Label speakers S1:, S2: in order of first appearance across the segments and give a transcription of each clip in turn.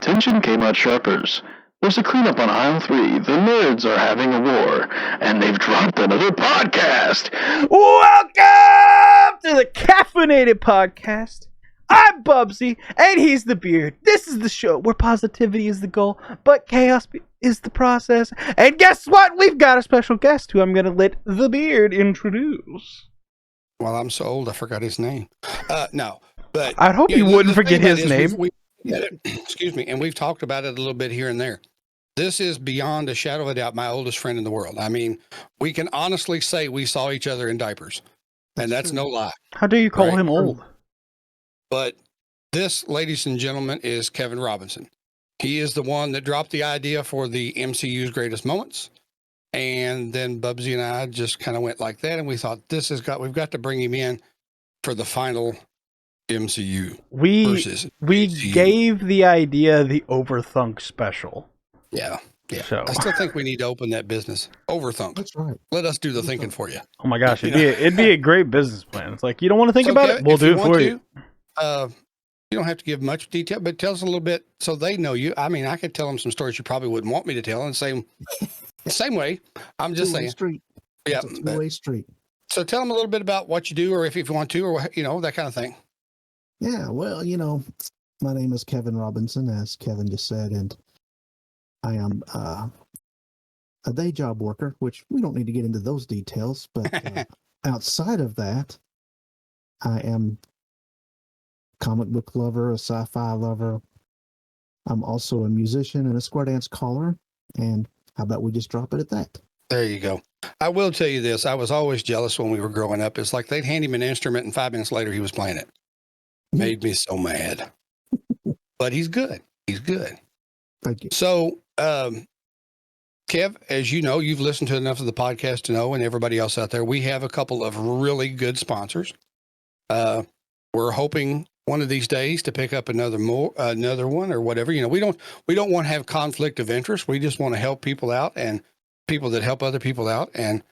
S1: Attention Kmart shoppers. There's a cleanup on aisle 3. The nerds are having a war, and they've dropped another podcast.
S2: Welcome to the Caffeinated podcast. I'm BUBBZI, and he's the Beard. This is the show where positivity is the goal, but chaos is the process. And guess what? We've got a special guest who I'm going to let the Beard introduce.
S3: Well, I'm so old, I forgot his name. No, but
S2: I hope you wouldn't forget his name.
S3: Excuse me, and we've talked about it a little bit here and there. This is beyond a shadow of a doubt my oldest friend in the world. I mean, we can honestly say we saw each other in diapers, and that's no lie.
S2: How do you call him old?
S3: But this, ladies and gentlemen, is Kevin Robinson. He is the one that dropped the idea for the MCU's greatest moments. And then BUBBZI and I just kind of went like that, and we thought we've got to bring him in for the final MCU.
S2: We gave the idea the Overthunk special.
S3: Yeah.
S2: So.
S3: I still think we need to open that business. Overthunk.
S4: That's right.
S3: Let us do the thinking for you.
S2: Oh my gosh, it'd be a great business plan. It's like, you don't want to think about it? We'll do it for you.
S3: You don't have to give much detail, but tell us a little bit so they know you. I mean, I could tell them some stories you probably wouldn't want me to tell in the same way. I'm just saying.
S4: Street.
S3: Yeah.
S4: It's a two-way street.
S3: So tell them a little bit about what you do, or if you want to, or, that kind of thing.
S4: Yeah, well, my name is Kevin Robinson, as Kevin just said, and I am a day job worker, which we don't need to get into those details, but outside of that, I am a comic book lover, a sci-fi lover. I'm also a musician and a square dance caller, and how about we just drop it at that?
S3: There you go. I will tell you this. I was always jealous when we were growing up. It's like they'd hand him an instrument, and 5 minutes later he was playing it. Made me so mad. But he's good. He's good.
S4: Thank you.
S3: So, Kev, as you know, you've listened to enough of the podcast to know, and everybody else out there, we have a couple of really good sponsors. We're hoping one of these days to pick up another one or whatever. We don't want to have conflict of interest. We just want to help people out and people that help other people out. And,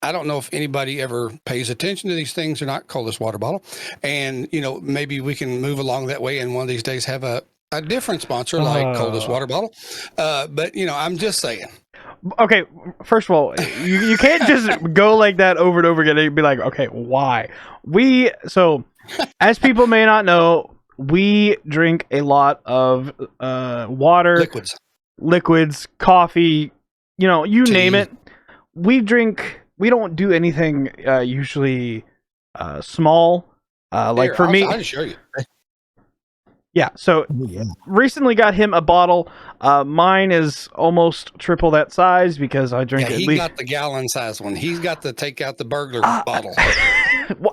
S3: I don't know if anybody ever pays attention to these things or not. Coldest water bottle. And, maybe we can move along that way and one of these days have a different sponsor like Coldest water bottle. But, I'm just saying.
S2: Okay, first of all, you can't just go like that over and over again and be like, okay, why? As people may not know, we drink a lot of water, liquids, coffee, you
S3: tea.
S2: name it. We don't do anything usually small. Like for me,
S3: I'll show you.
S2: Yeah, so recently got him a bottle. Mine is almost triple that size because I drink at least.
S3: He got the gallon size one. He's got to take out the burglar bottle.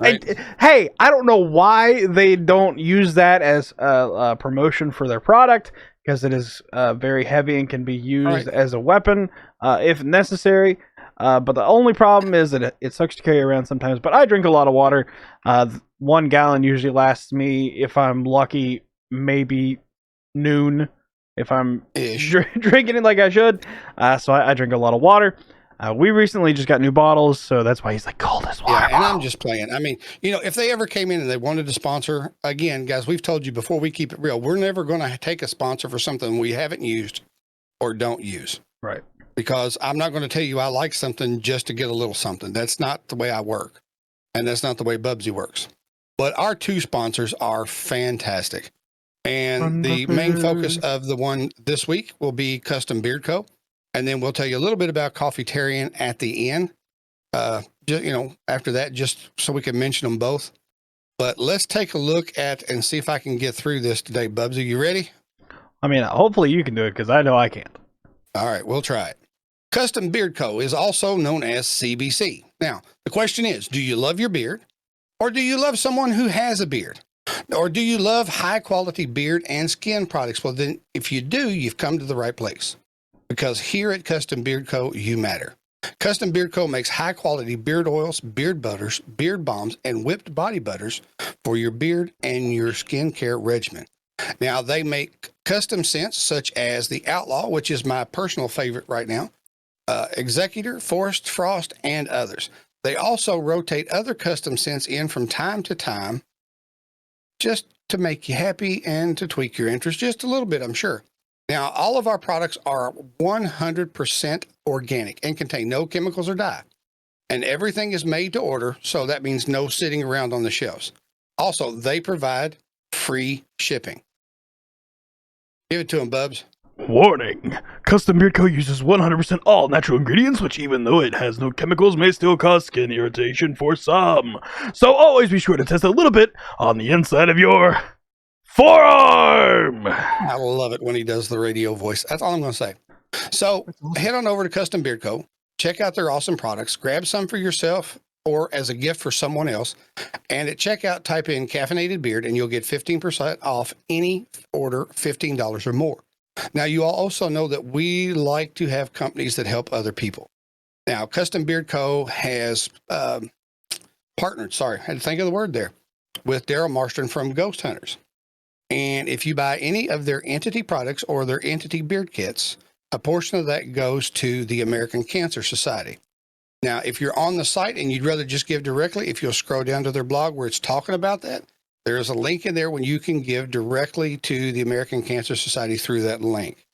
S2: Right? Hey, I don't know why they don't use that as a promotion for their product, because it is very heavy and can be used as a weapon if necessary. But the only problem is that it sucks to carry around sometimes. But I drink a lot of water. 1 gallon usually lasts me, if I'm lucky, maybe noon, if I'm drinking it like I should. So I drink a lot of water. We recently just got new bottles, so that's why he's like, coldest water bottle.
S3: And I'm just playing. I mean, if they ever came in and they wanted to sponsor, again, guys, we've told you before, we keep it real. We're never going to take a sponsor for something we haven't used or don't use.
S2: Right.
S3: Because I'm not going to tell you I like something just to get a little something. That's not the way I work. And that's not the way BUBBZI works. But our 2 sponsors are fantastic. And the main focus of the one this week will be CustomBeardCo. And then we'll tell you a little bit about Coffeetarian at the end. After that, just so we can mention them both. But let's take a look at and see if I can get through this today. BUBBZI, you ready?
S2: I mean, hopefully you can do it, because I know I can't.
S3: All right, we'll try it. CustomBeardCo is also known as CBC. Now, the question is, do you love your beard? Or do you love someone who has a beard? Or do you love high-quality beard and skin products? Well, then, if you do, you've come to the right place. Because here at CustomBeardCo, you matter. CustomBeardCo makes high-quality beard oils, beard butters, beard balms, and whipped body butters for your beard and your skincare regimen. Now, they make custom scents such as the Outlaw, which is my personal favorite right now, Executor, Forest Frost, and others. They also rotate other custom scents in from time to time, just to make you happy and to tweak your interest just a little bit, I'm sure. Now, all of our products are 100% organic and contain no chemicals or dye. And everything is made to order, so that means no sitting around on the shelves. Also, they provide free shipping. Give it to them, Bubs.
S2: Warning! CustomBeardCo uses 100% all natural ingredients, which even though it has no chemicals, may still cause skin irritation for some. So always be sure to test a little bit on the inside of your forearm!
S3: I love it when he does the radio voice. That's all I'm going to say. So head on over to CustomBeardCo, check out their awesome products, grab some for yourself or as a gift for someone else. And at checkout, type in Caffeinated Beard and you'll get 15% off any order $15 or more. Now, you all also know that we like to have companies that help other people. Now, CustomBeardCo has partnered, I had to think of the word there, with Daryl Marston from Ghost Hunters. And if you buy any of their entity products or their entity beard kits, a portion of that goes to the American Cancer Society. Now, if you're on the site and you'd rather just give directly, if you'll scroll down to their blog where it's talking about that, there is a link in there when you can give directly to the American Cancer Society through that link.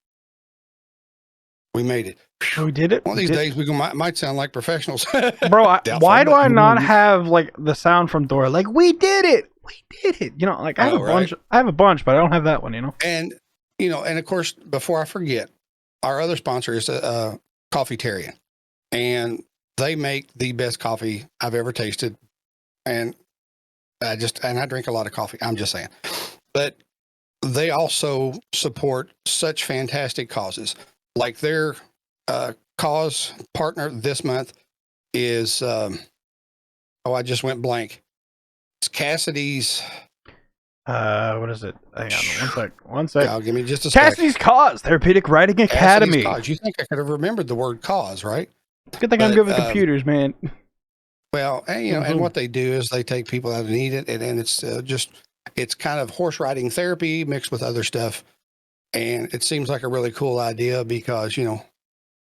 S3: We made it.
S2: We did it.
S3: One of these days we might sound like professionals.
S2: Bro, why do I not have like the sound from Thor? Like, we did it. We did it. You know, like I have a bunch. I have a bunch, but I don't have that one. You know.
S3: And and of course, before I forget, our other sponsor is Coffeetarian, and they make the best coffee I've ever tasted. And I drink a lot of coffee. I'm just saying, but they also support such fantastic causes. Like their cause partner this month is I just went blank. It's Cassidy's.
S2: What is it? Hang on, one sec.
S3: I'll give me just a second.
S2: Cassidy's Cause Therapeutic Writing Academy.
S3: Cause. You think I could have remembered the word cause, right?
S2: Good thing I'm good with computers, man.
S3: Well, and, and what they do is they take people that need it, and it's it's kind of horse riding therapy mixed with other stuff. And it seems like a really cool idea because,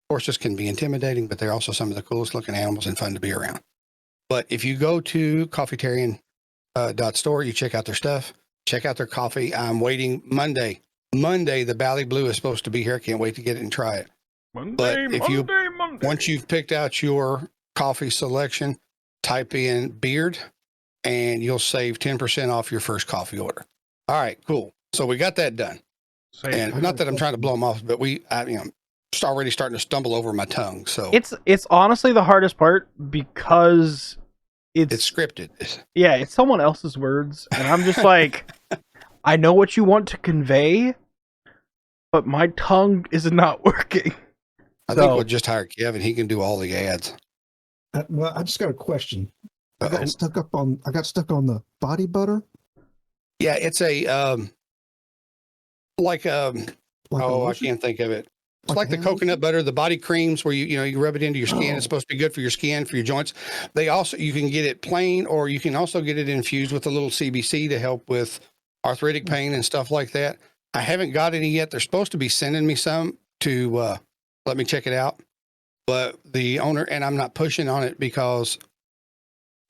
S3: horses can be intimidating, but they're also some of the coolest looking animals and fun to be around. But if you go to coffeetarian.store, you check out their stuff, check out their coffee. I'm waiting Monday. The Bally Blue is supposed to be here. I can't wait to get it and try it. Once you've picked out your coffee selection, type in beard and you'll save 10% off your first coffee order. All right, cool. So we got that done. And not that I'm trying to blow them off, but I'm already starting to stumble over my tongue. So
S2: it's honestly the hardest part because
S3: it's scripted.
S2: Yeah, it's someone else's words, and I'm just like, I know what you want to convey, but my tongue is not working.
S3: I think we'll just hire Kevin. He can do all the ads.
S4: Well, I just got a question. I got stuck on the body butter.
S3: Yeah, it's a I can't think of it. It's like the coconut butter, the body creams where you rub it into your skin. It's supposed to be good for your skin, for your joints. You can get it plain, or you can also get it infused with a little CBC to help with arthritic pain and stuff like that. I haven't got any yet. They're supposed to be sending me some to let me check it out. But the owner, and I'm not pushing on it because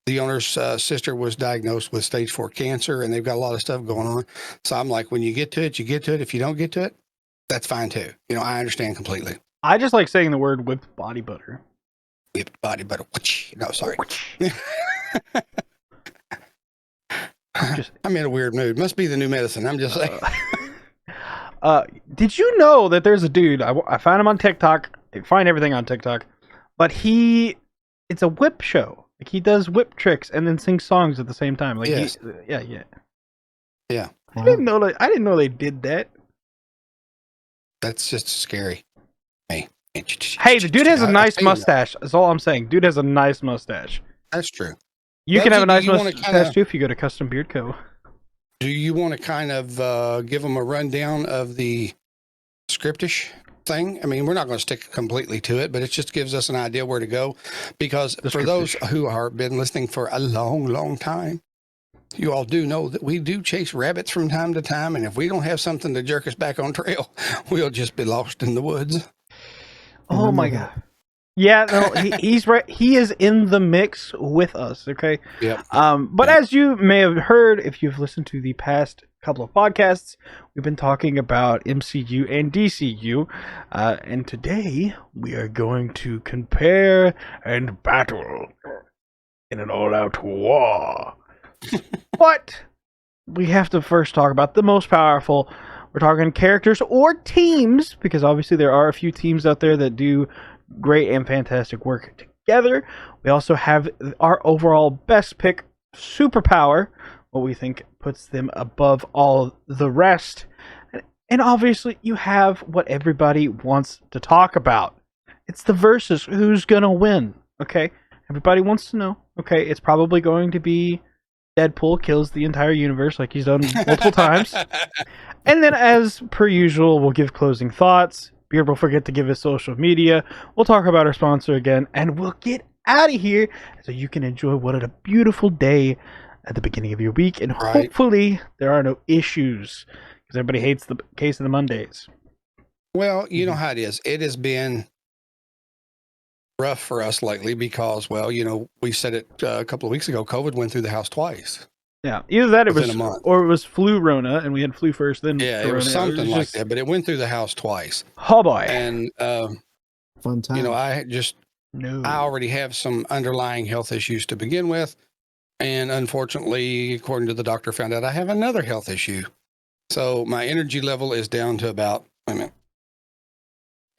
S3: the owner's sister was diagnosed with stage 4 cancer, and they've got a lot of stuff going on. So I'm like, when you get to it, you get to it. If you don't get to it, that's fine too. I understand completely.
S2: I just like saying the word whipped body butter.
S3: Whipped body butter. No, sorry. I'm in a weird mood. Must be the new medicine. I'm just saying.
S2: Did you know that there's a dude, I found him on TikTok. I find everything on TikTok, but it's a whip show. Like he does whip tricks and then sings songs at the same time. Like
S3: yes.
S2: Yeah. I didn't know they did that.
S3: That's just scary. Hey,
S2: the dude has a nice mustache. That's all I'm saying. Dude has a nice mustache.
S3: That's true.
S2: You can have a nice mustache too if you go to CustomBeardCo.
S3: Do you want to kind of give them a rundown of the scriptish thing? I mean, we're not going to stick completely to it, but it just gives us an idea where to go. Because for those who have been listening for a long, long time, you all do know that we do chase rabbits from time to time, and if we don't have something to jerk us back on trail, we'll just be lost in the woods.
S2: Oh my God. Yeah, no, he's right. He is in the mix with us. Okay.
S3: Yep.
S2: But as you may have heard, if you've listened to the past couple of podcasts, we've been talking about MCU and DCU, and today we are going to compare and battle in an all-out war. But we have to first talk about the most powerful. We're talking characters or teams, because obviously there are a few teams out there that do great and fantastic work together. We also have our overall best pick, Superpower, what we think puts them above all the rest. And obviously, you have what everybody wants to talk about. It's the versus. Who's going to win? Okay? Everybody wants to know. Okay, it's probably going to be Deadpool kills the entire universe like he's done multiple times. And then, as per usual, we'll give closing thoughts. Beard will forget to give his social media. We'll talk about our sponsor again, and we'll get out of here so you can enjoy what a beautiful day at the beginning of your week. And hopefully there are no issues, because everybody hates the case of the Mondays.
S3: Well, you know how it is. It has been rough for us lately because, well, you know, we said it a couple of weeks ago, COVID went through the house twice.
S2: Yeah, either that
S3: within a month.
S2: Or it was flu Rona, and we had flu first, then
S3: yeah,
S2: Corona.
S3: It was something like that, but it went through the house twice.
S2: Oh boy!
S3: And
S4: fun time.
S3: You know, I already have some underlying health issues to begin with, and unfortunately, according to the doctor, found out I have another health issue. So my energy level is down to about,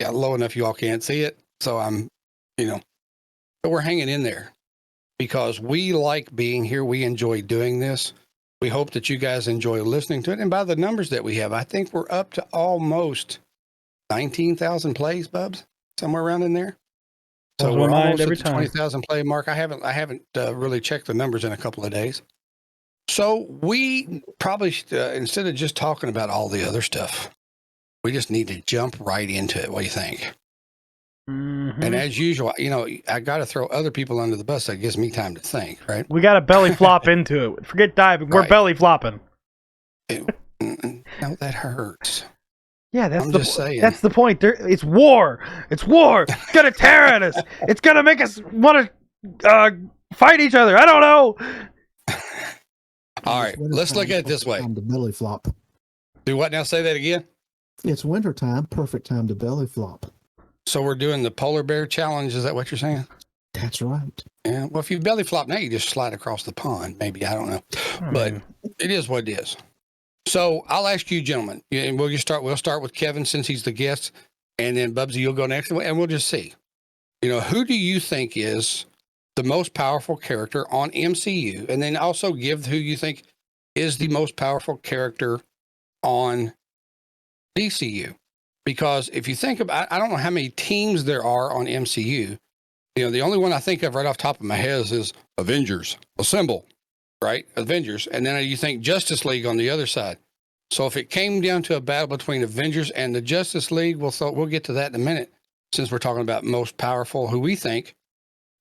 S3: low enough you all can't see it. So I'm, but we're hanging in there. Because we like being here. We enjoy doing this. We hope that you guys enjoy listening to it. And by the numbers that we have, I think we're up to almost 19,000 plays, Bubs, somewhere around in there. So we're almost at the 20,000 play mark. I haven't really checked the numbers in a couple of days. So we probably, instead of just talking about all the other stuff, we just need to jump right into it. What do you think?
S2: Mm-hmm.
S3: And as usual, I got to throw other people under the bus. That gives me time to think, right?
S2: We got to belly flop into it. Forget diving. We're belly flopping.
S3: No, that hurts.
S2: Yeah, that's
S3: just saying.
S2: That's the point. It's war. It's war. It's gonna tear at us. It's gonna make us want to fight each other. I don't know.
S3: All right, let's look at it this way.
S4: Time to belly flop.
S3: Do what now? Say that again.
S4: It's wintertime. Perfect time to belly flop.
S3: So we're doing the polar bear challenge. Is that what you're saying?
S4: That's right.
S3: Yeah. Well, if you belly flop now, you just slide across the pond. Maybe, I don't know, but it is what it is. So I'll ask you, gentlemen, and we'll start with Kevin since he's the guest, and then BUBBZI, you'll go next, and we'll just see. Who do you think is the most powerful character on MCU, and then also give who you think is the most powerful character on DCU? Because if you think about, I don't know how many teams there are on MCU. The only one I think of right off the top of my head is Avengers, Assemble, right? Avengers. And then you think Justice League on the other side. So if it came down to a battle between Avengers and the Justice League, we'll get to that in a minute, since we're talking about most powerful, who we think.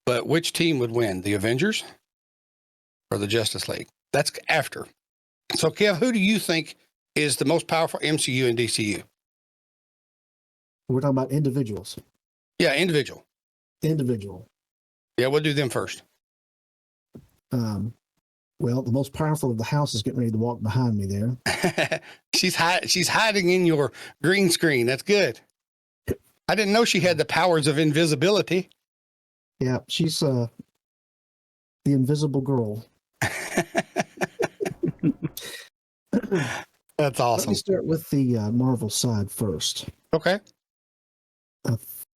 S3: But which team would win, the Avengers or the Justice League? That's after. So Kev, who do you think is the most powerful MCU and DCU?
S4: We're talking about individuals.
S3: Yeah, individual.
S4: Yeah,
S3: we'll do them first.
S4: Well, the most powerful of the house is getting ready to walk behind me there.
S3: She's hiding in your green screen. That's good. I didn't know she had the powers of invisibility.
S4: Yeah, she's the invisible girl.
S3: That's awesome.
S4: Let me start with the Marvel side first.
S3: Okay.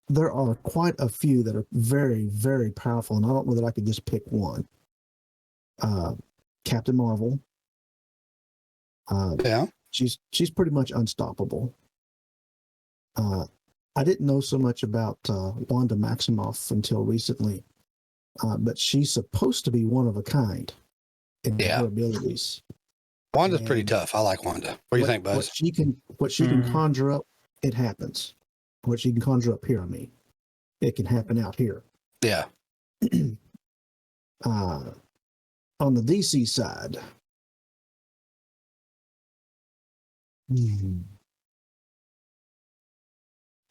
S4: There are quite a few that are very, very powerful, and I don't know that I could just pick one. Captain Marvel.
S3: Yeah.
S4: She's pretty much unstoppable. I didn't know so much about Wanda Maximoff until recently, but she's supposed to be one of a kind in her abilities.
S3: Wanda's pretty tough. I like Wanda. What do you think, Buzz?
S4: What she can conjure up, it happens. What she can conjure up here, it can happen out here.
S3: Yeah.
S4: On the DC side,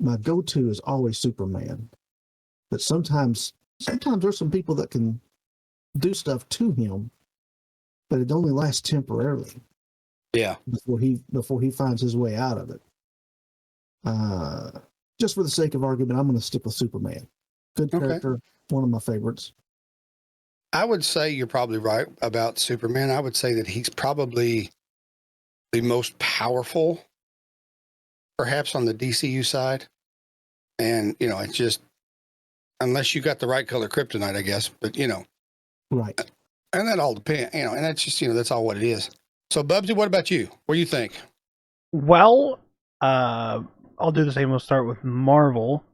S4: my go-to is always Superman. But sometimes there's some people that can do stuff to him, but it only lasts temporarily.
S3: Yeah.
S4: Before he finds his way out of it. Just for the sake of argument, I'm going to stick with Superman. Good character, one of my favorites.
S3: I would say you're probably right about Superman. I would say that he's probably the most powerful, perhaps on the DCU side. And, you know, it's just, unless you got the right color kryptonite, I guess, but, you know.
S4: Right.
S3: And that all depends, you know, and that's just, you know, that's all what it is. So, BUBBZI, what about you? What do you think?
S2: Well, I'll do the same. We'll start with Marvel.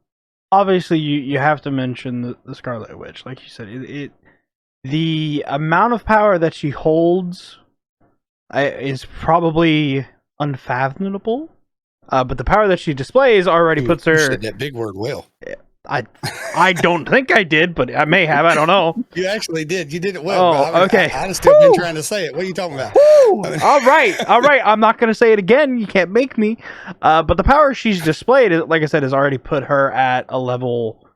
S2: Obviously, you have to mention the Scarlet Witch. Like you said, the amount of power that she holds is probably unfathomable. But the power that she displays already puts her.
S3: You said that big word, well.
S2: I don't think I did, but I may have. I don't know.
S3: You actually did. You did it well.
S2: Oh, okay.
S3: I'd still been trying to say it. What are you talking about?
S2: All right. I'm not going to say it again. You can't make me. But the power she's displayed, like I said, has already put her at a level.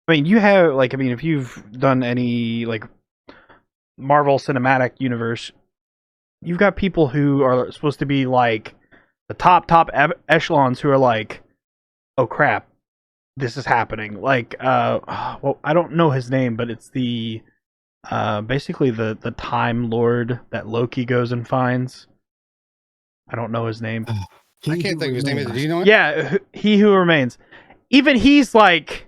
S2: I mean, if you've done any like Marvel Cinematic Universe, you've got people who are supposed to be like the top echelons who are like, oh crap, this is happening. Like, well, I don't know his name, but it's the basically the Time Lord that Loki goes and finds. I don't know his name.
S3: I can't think of his name either. Do you know it?
S2: Yeah, He Who Remains. Even he's like,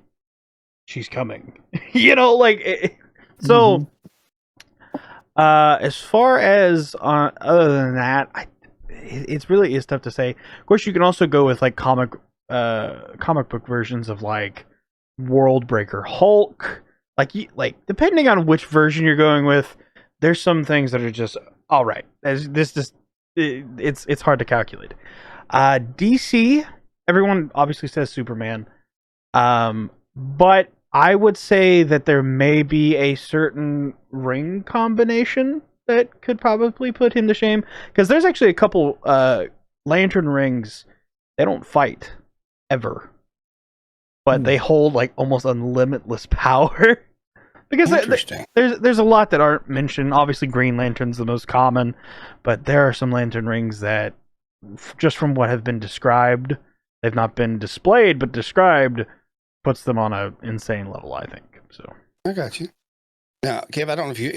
S2: she's coming. You know, like, so. As far as other than that, it's really tough to say. Of course, you can also go with like comic book versions of like World Breaker Hulk. Like depending on which version you're going with, there's some things that are just all right. It's hard to calculate. DC, everyone obviously says Superman, but I would say that there may be a certain ring combination that could probably put him to shame. Because there's actually a couple lantern rings. They don't fight ever, but they hold like almost unlimitless power. Because there's a lot that aren't mentioned. Obviously, Green Lantern's the most common, but there are some lantern rings that, just from what have been described, they've not been displayed, but described, puts them on an insane level, I think. So
S3: I got you. Now, Kev, I don't know if you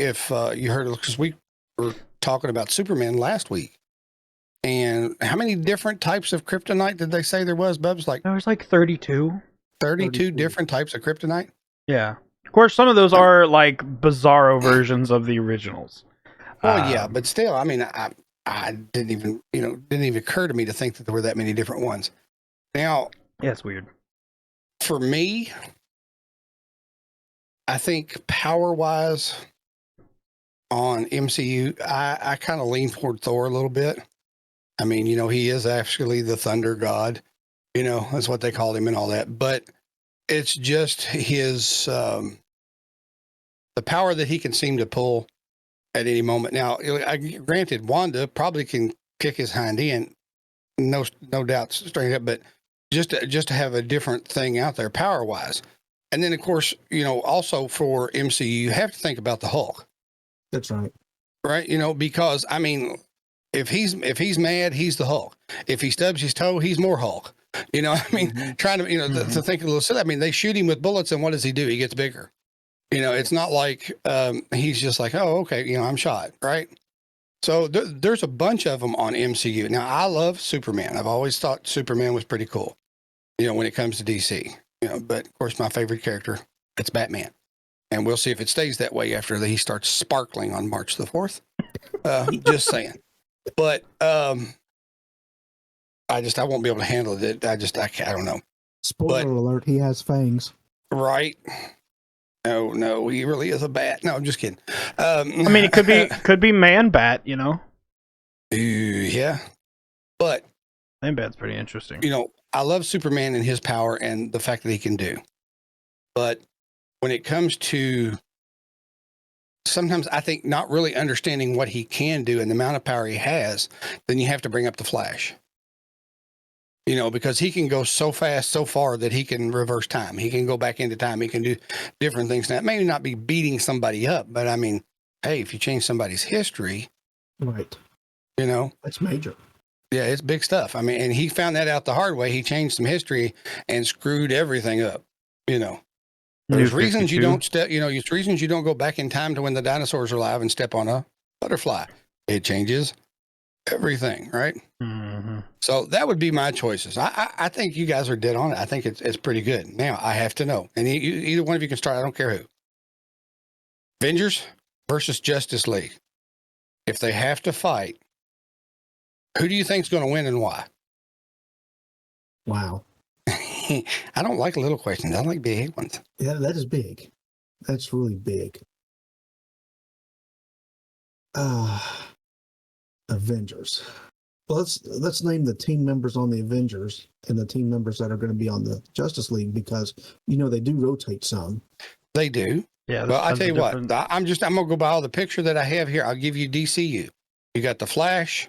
S3: heard, because we were talking about Superman last week, and how many different types of kryptonite did they say there was, Bubs? Like
S2: there was like 32.
S3: 32 different types of kryptonite?
S2: Yeah. Of course, some of those are like bizarro versions of the originals.
S3: Well, yeah, but still, I mean, I didn't even occur to me to think that there were that many different ones. Now,
S2: yeah, it's weird.
S3: For me, I think power-wise on MCU, I kind of lean toward Thor a little bit. I mean, you know, he is actually the thunder god. You know, that's what they called him and all that. But it's just his, the power that he can seem to pull at any moment. Now, granted, Wanda probably can kick his hind end, no doubt, straight up, but just to have a different thing out there power wise. And then of course, you know, also for MCU, you have to think about the Hulk.
S4: That's right.
S3: Right. You know, because I mean, if he's mad, he's the Hulk. If he stubs his toe, he's more Hulk. You know, I mean, trying to, you know, to think a little silly. I mean, they shoot him with bullets and what does he do? He gets bigger. You know, it's not like he's just like, oh, okay, you know, I'm shot. Right. So there's a bunch of them on MCU. Now, I love Superman. I've always thought Superman was pretty cool, you know, when it comes to DC, you know, but of course, my favorite character, it's Batman. And we'll see if it stays that way after he starts sparkling on March the 4th. Just saying. But I won't be able to handle it. I don't know.
S4: Spoiler alert, he has fangs.
S3: Right. No, he really is a bat. No, I'm just kidding.
S2: I mean, it could be Man Bat, you know?
S3: Yeah. But
S2: Man Bat's pretty interesting.
S3: You know, I love Superman and his power and the fact that he can do. But when it comes to sometimes I think not really understanding what he can do and the amount of power he has, then you have to bring up the Flash. You know, because he can go so fast, so far that he can reverse time. He can go back into time. He can do different things. Now, it may not be beating somebody up, but I mean, hey, if you change somebody's history,
S4: Right.
S3: you know,
S4: That's major.
S3: yeah, it's big stuff. I mean, and he found that out the hard way. He changed some history and screwed everything up. You know, there's reasons you don't step. You know, there's reasons you don't go back in time to when the dinosaurs are alive and step on a butterfly. It changes everything, right?
S2: Mm-hmm.
S3: So that would be my choices. I think you guys are dead on it. I think it's pretty good. Now I have to know, and either one of you can start. I don't care who. Avengers versus Justice League. If they have to fight, who do you think's going to win and why?
S4: Wow.
S3: I don't like little questions. I like big ones.
S4: Yeah, that is big. That's really big. Avengers. Well, let's name the team members on the Avengers and the team members that are going to be on the Justice League, because they do rotate some.
S3: They do.
S2: Yeah.
S3: Well, I tell you what, I'm gonna go by all the picture that I have here. I'll give you DCU. You got the Flash,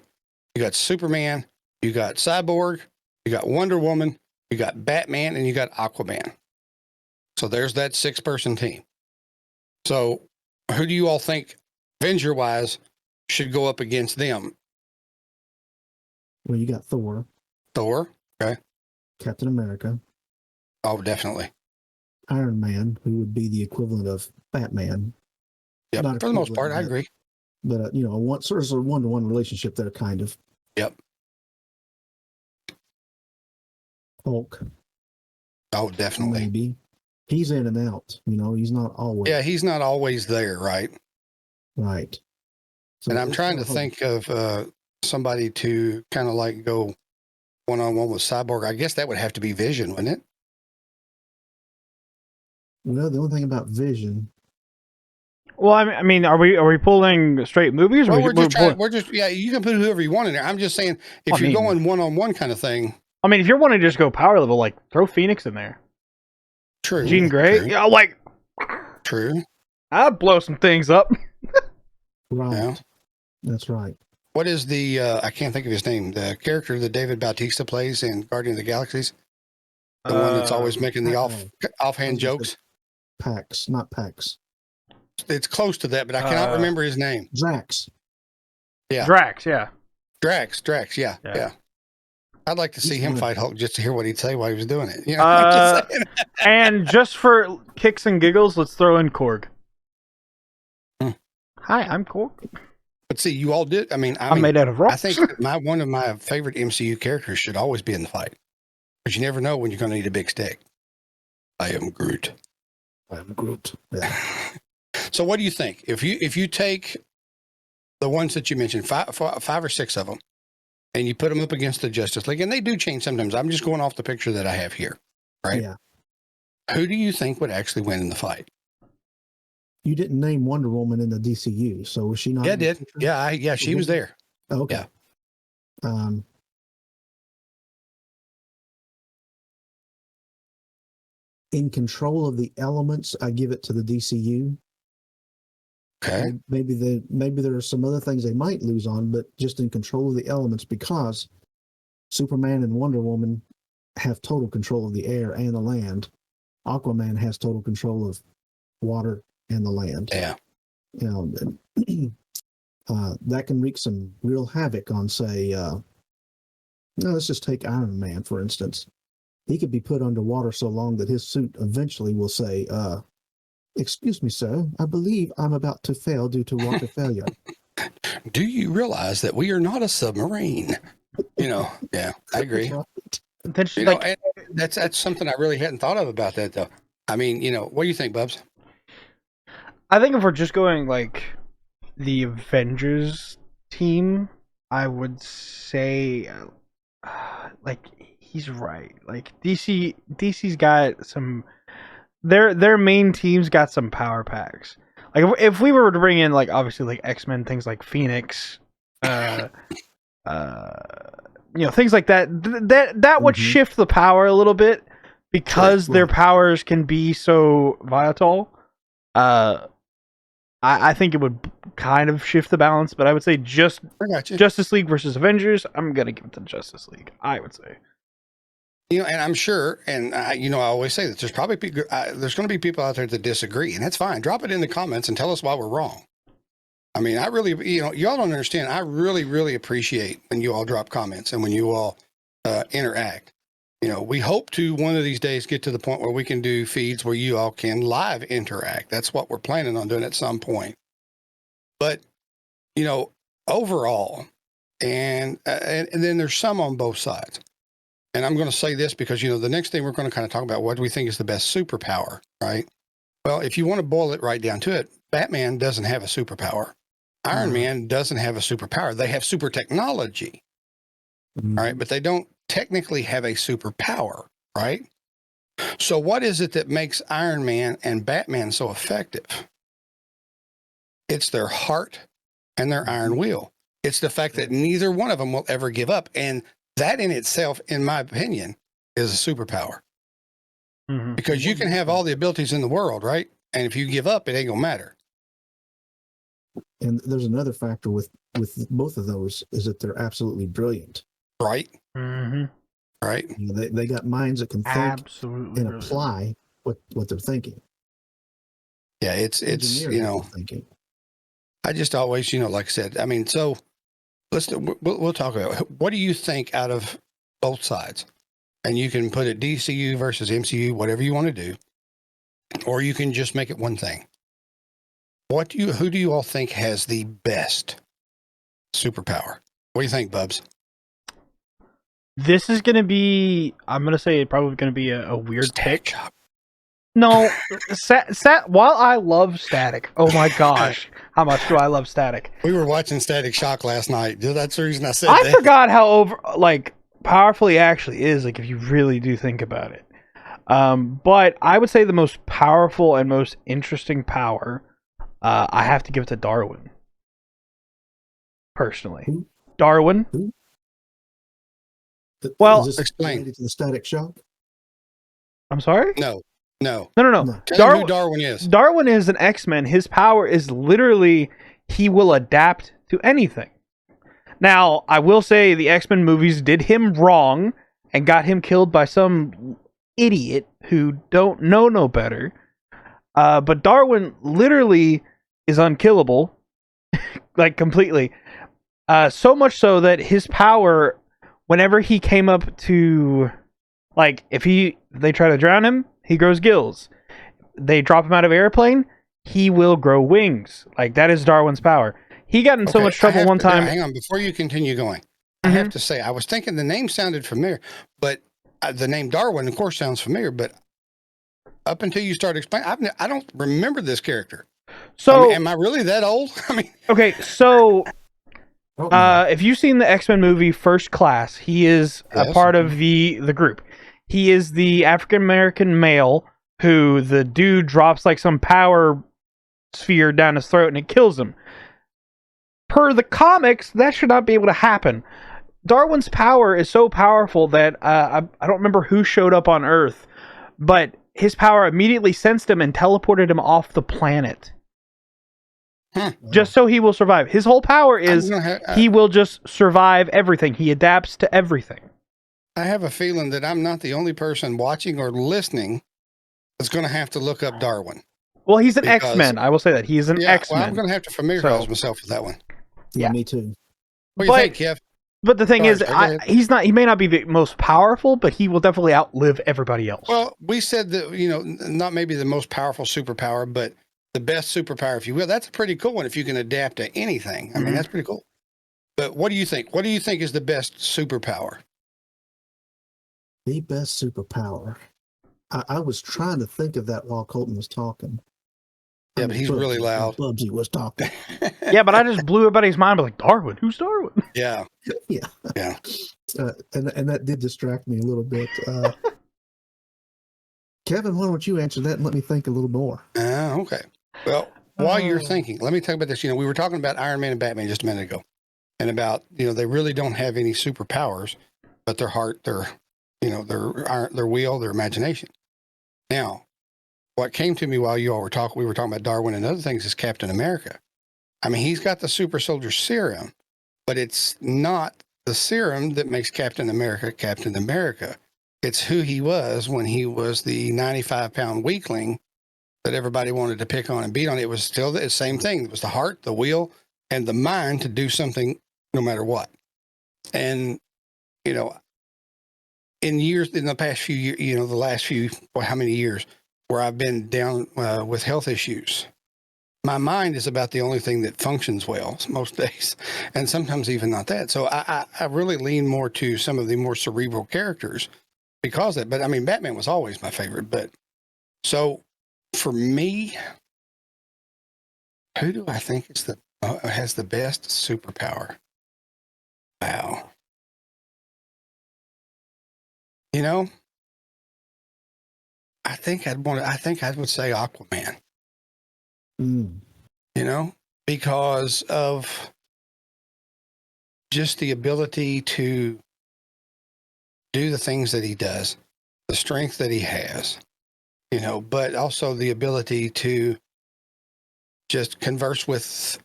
S3: you got Superman, you got Cyborg, you got Wonder Woman, you got Batman, and you got Aquaman. So there's that 6-person team. So who do you all think, Avenger wise, should go up against them?
S4: Well, you got Thor.
S3: Thor, okay.
S4: Captain America.
S3: Oh, definitely.
S4: Iron Man, who would be the equivalent of Batman.
S3: Yep. For the most part, I agree.
S4: But sort of a one-to-one relationship there, kind of.
S3: Yep.
S4: Hulk.
S3: Oh, definitely.
S4: Maybe. He's in and out. He's not always.
S3: Yeah, he's not always there, right?
S4: Right. So
S3: and I'm trying to think of somebody to kind of like go one-on-one with Cyborg. I guess that would have to be Vision, wouldn't it?
S4: Well, the only thing about Vision.
S2: Well, I mean, are we pulling straight movies?
S3: Well, you can put whoever you want in there. I'm just saying, if you're going one-on-one kind of thing.
S2: I mean, if you're wanting to just go power level, like throw Phoenix in there.
S3: True.
S2: Jean Grey.
S3: True.
S2: Yeah, like.
S3: True.
S2: I'd blow some things up.
S4: Right.
S3: Yeah.
S4: That's right.
S3: What is the, I can't think of his name, the character that David Bautista plays in Guardian of the Galaxies? The one that's always making the offhand jokes?
S4: Pax, not Pax.
S3: It's close to that, but I cannot remember his name.
S4: Drax.
S2: Yeah. Drax, yeah.
S3: Drax, yeah. I'd like to see him fight Hulk just to hear what he'd say while he was doing it.
S2: And just for kicks and giggles, let's throw in Korg. Hi, I'm Korg.
S3: But see, you all did. I mean,
S2: I'm made out of rocks.
S3: I think one of my favorite MCU characters should always be in the fight, but you never know when you're going to need a big stick. I am Groot. Yeah. So, what do you think? If you take the ones that you mentioned, five or six of them, and you put them up against the Justice League, and they do change sometimes. I'm just going off the picture that I have here, right?
S4: Yeah.
S3: Who do you think would actually win in the fight?
S4: You didn't name Wonder Woman in the DCU, so was she not?
S3: Yeah, I did. Yeah, she was there.
S4: Oh, okay.
S3: Yeah.
S4: In control of the elements, I give it to the DCU.
S3: Okay.
S4: Maybe there are some other things they might lose on, but just in control of the elements, because Superman and Wonder Woman have total control of the air and the land. Aquaman has total control of water and the land.
S3: Yeah.
S4: That can wreak some real havoc on, say, let's just take Iron Man, for instance. He could be put underwater so long that his suit eventually will say, excuse me, sir, I believe I'm about to fail due to water failure.
S3: Do you realize that we are not a submarine? Yeah, I agree. And that's something I really hadn't thought of about that, though. I mean, what do you think, Bubs?
S2: I think if we're just going like the Avengers team, I would say like he's right. Like DC's got some their main team's got some power packs. Like if we were to bring in like obviously like X-Men, things like Phoenix, things like that would shift the power a little bit because their powers can be so volatile. I think it would kind of shift the balance, but I would say Justice League versus Avengers. I'm gonna give it to Justice League. I would say.
S3: You know, and I'm sure, and I always say that there's probably there's going to be people out there that disagree, and that's fine. Drop it in the comments and tell us why we're wrong. I mean, I really, y'all don't understand. I really, really appreciate when you all drop comments and when you all interact. We hope to one of these days get to the point where we can do feeds where you all can live interact. That's what we're planning on doing at some point. But, overall, and then there's some on both sides. And I'm going to say this because, the next thing we're going to kind of talk about, what do we think is the best superpower, right? Well, if you want to boil it right down to it, Batman doesn't have a superpower. Iron Man doesn't have a superpower. They have super technology, right? But they don't technically have a superpower, right? So what is it that makes Iron Man and Batman so effective? It's their heart and their iron will. It's the fact that neither one of them will ever give up. And that in itself, in my opinion, is a superpower. Because you can have all the abilities in the world, right? And if you give up, it ain't gonna matter.
S4: And there's another factor with both of those is that they're absolutely brilliant.
S3: Right.
S2: Mm-hmm.
S3: Right.
S4: They got minds that can think
S2: Absolutely
S4: and apply what they're thinking.
S3: Yeah, it's
S4: thinking.
S3: I just always, like I said, I mean, so we'll talk about what do you think out of both sides? And you can put it DCU versus MCU, whatever you want to do, or you can just make it one thing. Who do you all think has the best superpower? What do you think, Bubs?
S2: This is going to be, I'm going to say it's probably going to be a weird
S3: Static
S2: pick.
S3: Shock.
S2: No, while I love Static, oh my gosh, how much do I love Static?
S3: We were watching Static Shock last night. That's the reason I said
S2: I
S3: that.
S2: forgot how powerful he actually is, if you really do think about it. But I would say the most powerful and most interesting power, I have to give it to Darwin. Personally. Darwin. Well,
S4: is this
S3: explain.
S4: related to the Static Shock?
S2: I'm sorry?
S3: No.
S2: No.
S3: Tell me who Darwin is.
S2: Darwin is an X-Men. His power is literally he will adapt to anything. Now, I will say the X-Men movies did him wrong and got him killed by some idiot who don't know no better. But Darwin literally is unkillable, completely. So much so that his power, whenever he came up to, if they try to drown him, he grows gills. They drop him out of an airplane, he will grow wings. That is Darwin's power. He got in so much trouble one time.
S3: Hang on, before you continue going, I have to say, I was thinking the name sounded familiar, but the name Darwin, of course, sounds familiar, but up until you start explaining, I don't remember this character. So, am I really that old?
S2: Okay, so if you've seen the X-Men movie First Class, he is a part of the group. He is the African-American male who the dude drops some power sphere down his throat and it kills him. Per the comics, that should not be able to happen. Darwin's power is so powerful that I don't remember who showed up on Earth, but his power immediately sensed him and teleported him off the planet. Just so he will survive. His whole power is he will just survive everything. He adapts to everything.
S3: I have a feeling that I'm not the only person watching or listening that's going to have to look up Darwin.
S2: Well, he's an X-Men. I will say that. He is an X-Men.
S3: Well, I'm going to have to familiarize myself with that one.
S4: Yeah, me too.
S3: What do you think, Kev?
S2: But the thing is, he may not be the most powerful, but he will definitely outlive everybody else.
S3: Well, we said that, not maybe the most powerful superpower, but the best superpower, if you will. That's a pretty cool one if you can adapt to anything. I mean, that's pretty cool. But what do you think? What do you think is the best superpower?
S4: The best superpower. I was trying to think of that while Colton was talking.
S3: Yeah, but he's really loud.
S4: BUBBZI was talking.
S2: Yeah, but I just blew everybody's mind. But Darwin? Who's Darwin?
S3: Yeah.
S4: Yeah. And that did distract me a little bit. Kevin, why don't you answer that and let me think a little more?
S3: Okay. Well, while you're thinking, let me talk about this. We were talking about Iron Man and Batman just a minute ago, and about they really don't have any superpowers, but their heart, their will, their imagination. Now, what came to me while you all were talking, we were talking about Darwin and other things, is Captain America. I mean, he's got the super soldier serum, but it's not the serum that makes Captain America Captain America. It's who he was when he was the 95-pound weakling that everybody wanted to pick on and beat on. It was still the same thing. It was the heart, the will, and the mind to do something no matter what. And, you know, in the past few years, you know, the last few, how many years where I've been down with health issues, my mind is about the only thing that functions well most days, and sometimes even not that. So I really lean more to some of the more cerebral characters because of it. But I mean, Batman was always my favorite. But so for me, who do I think is has the best superpower? Wow. You know, I think I would say Aquaman.
S4: Mm.
S3: You know, because of just the ability to do the things that he does, the strength that he has, you know, but also the ability to just converse with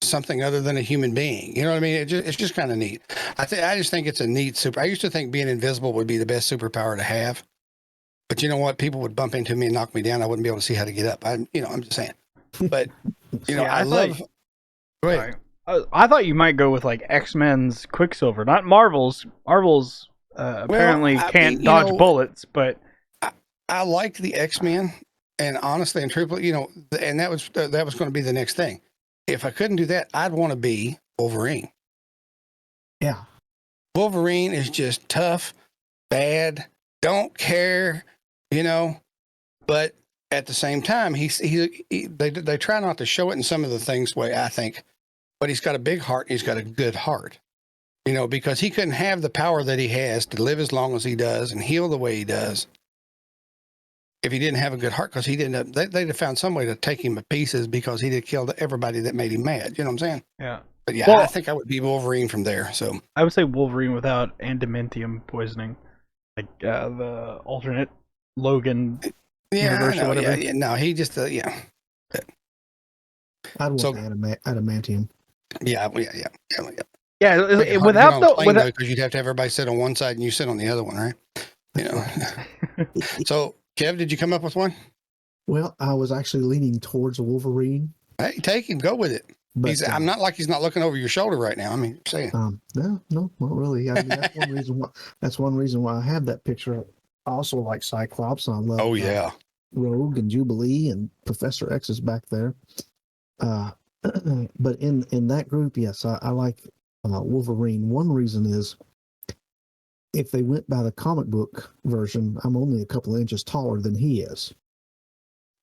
S3: something other than a human being. You know what I mean? It's just kind of neat. I just think it's a neat super. I used to think being invisible would be the best superpower to have, but you know what? People would bump into me and knock me down. I wouldn't be able to see how to get up. I'm just saying. But you know,
S2: Yeah,
S3: I love. Go ahead.
S2: I thought you might go with like X-Men's Quicksilver, not Marvel's. Marvel's apparently can't dodge bullets, but
S3: I like the X-Men, and honestly and truthfully, you know, and that was going to be the next thing. If I couldn't do that, I'd want to be Wolverine.
S4: Yeah.
S3: Wolverine is just tough, bad, don't care, you know, but at the same time, they try not to show it in some of the things way, I think, but he's got a big heart. And he's got a good heart, you know, because he couldn't have the power that he has to live as long as he does and heal the way he does if he didn't have a good heart, because he didn't, they'd have found some way to take him to pieces because he did kill everybody that made him mad. You know what I'm saying?
S2: Yeah.
S3: But yeah, I think I would be Wolverine from there. So
S2: I would say Wolverine without adamantium poisoning, like the alternate Logan universe or whatever.
S3: Yeah, no, he just yeah.
S4: I'd want adamantium.
S3: Yeah.
S2: Yeah, without
S3: because you'd have to have everybody sit on one side and you sit on the other one, right? You know. So, Kev, did you come up with one?
S4: Well, I was actually leaning towards Wolverine.
S3: Hey, take him, go with it. But, I'm not like he's not looking over your shoulder right now. I mean, saying.
S4: No, not really. I mean, that's one reason why I have that picture. I also like Cyclops, and I love.
S3: Oh yeah.
S4: Rogue and Jubilee and Professor X is back there. But in that group, yes, I like Wolverine. One reason is if they went by the comic book version, I'm only a couple of inches taller than he is.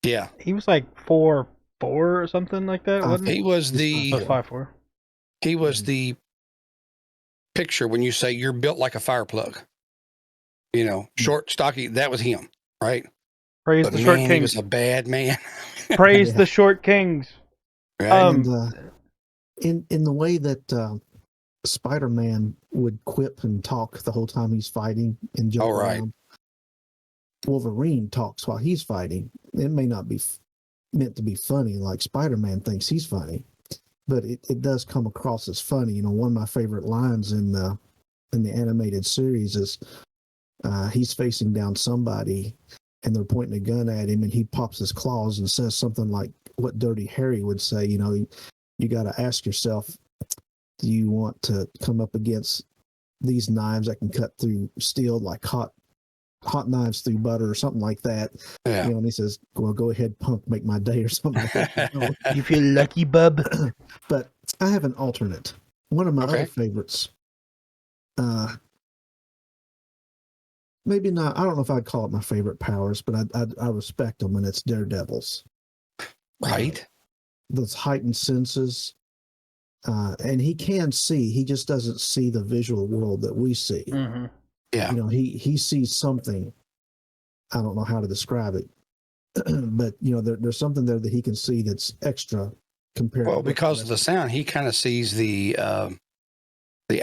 S3: Yeah,
S2: he was like 4'4" or something like that. Wasn't
S3: he was the
S2: 5'4".
S3: He was the picture when you say you're built like a fire plug. You know, short, stocky. That was him, right?
S2: Praise the short kings.
S3: He was a bad man.
S2: Praise the short kings.
S3: Right.
S4: And in the way that Spider-Man would quip and talk the whole time he's fighting and jump around, Wolverine talks while he's fighting. It may not be meant to be funny like Spider-Man thinks he's funny, but it does come across as funny. You know, one of my favorite lines in the animated series is he's facing down somebody and they're pointing a gun at him and he pops his claws and says something like what Dirty Harry would say. You know, you got to ask yourself, do you want to come up against these knives that can cut through steel like hot knives through butter or something like that?
S3: Yeah.
S4: You know, and he says, well, go ahead, punk, make my day or something like that. You know?
S2: You feel lucky, bub.
S4: But I have an alternate. One of my other favorites, maybe not, I don't know if I'd call it my favorite powers, but I respect them, and it's Daredevils.
S3: Right.
S4: Those heightened senses. And he can see, he just doesn't see the visual world that we see.
S2: Mm-hmm.
S3: Yeah.
S4: You know, he sees something. I don't know how to describe it, but you know, there's something there that he can see that's extra compared.
S3: Well, because of the sound, he kind of sees the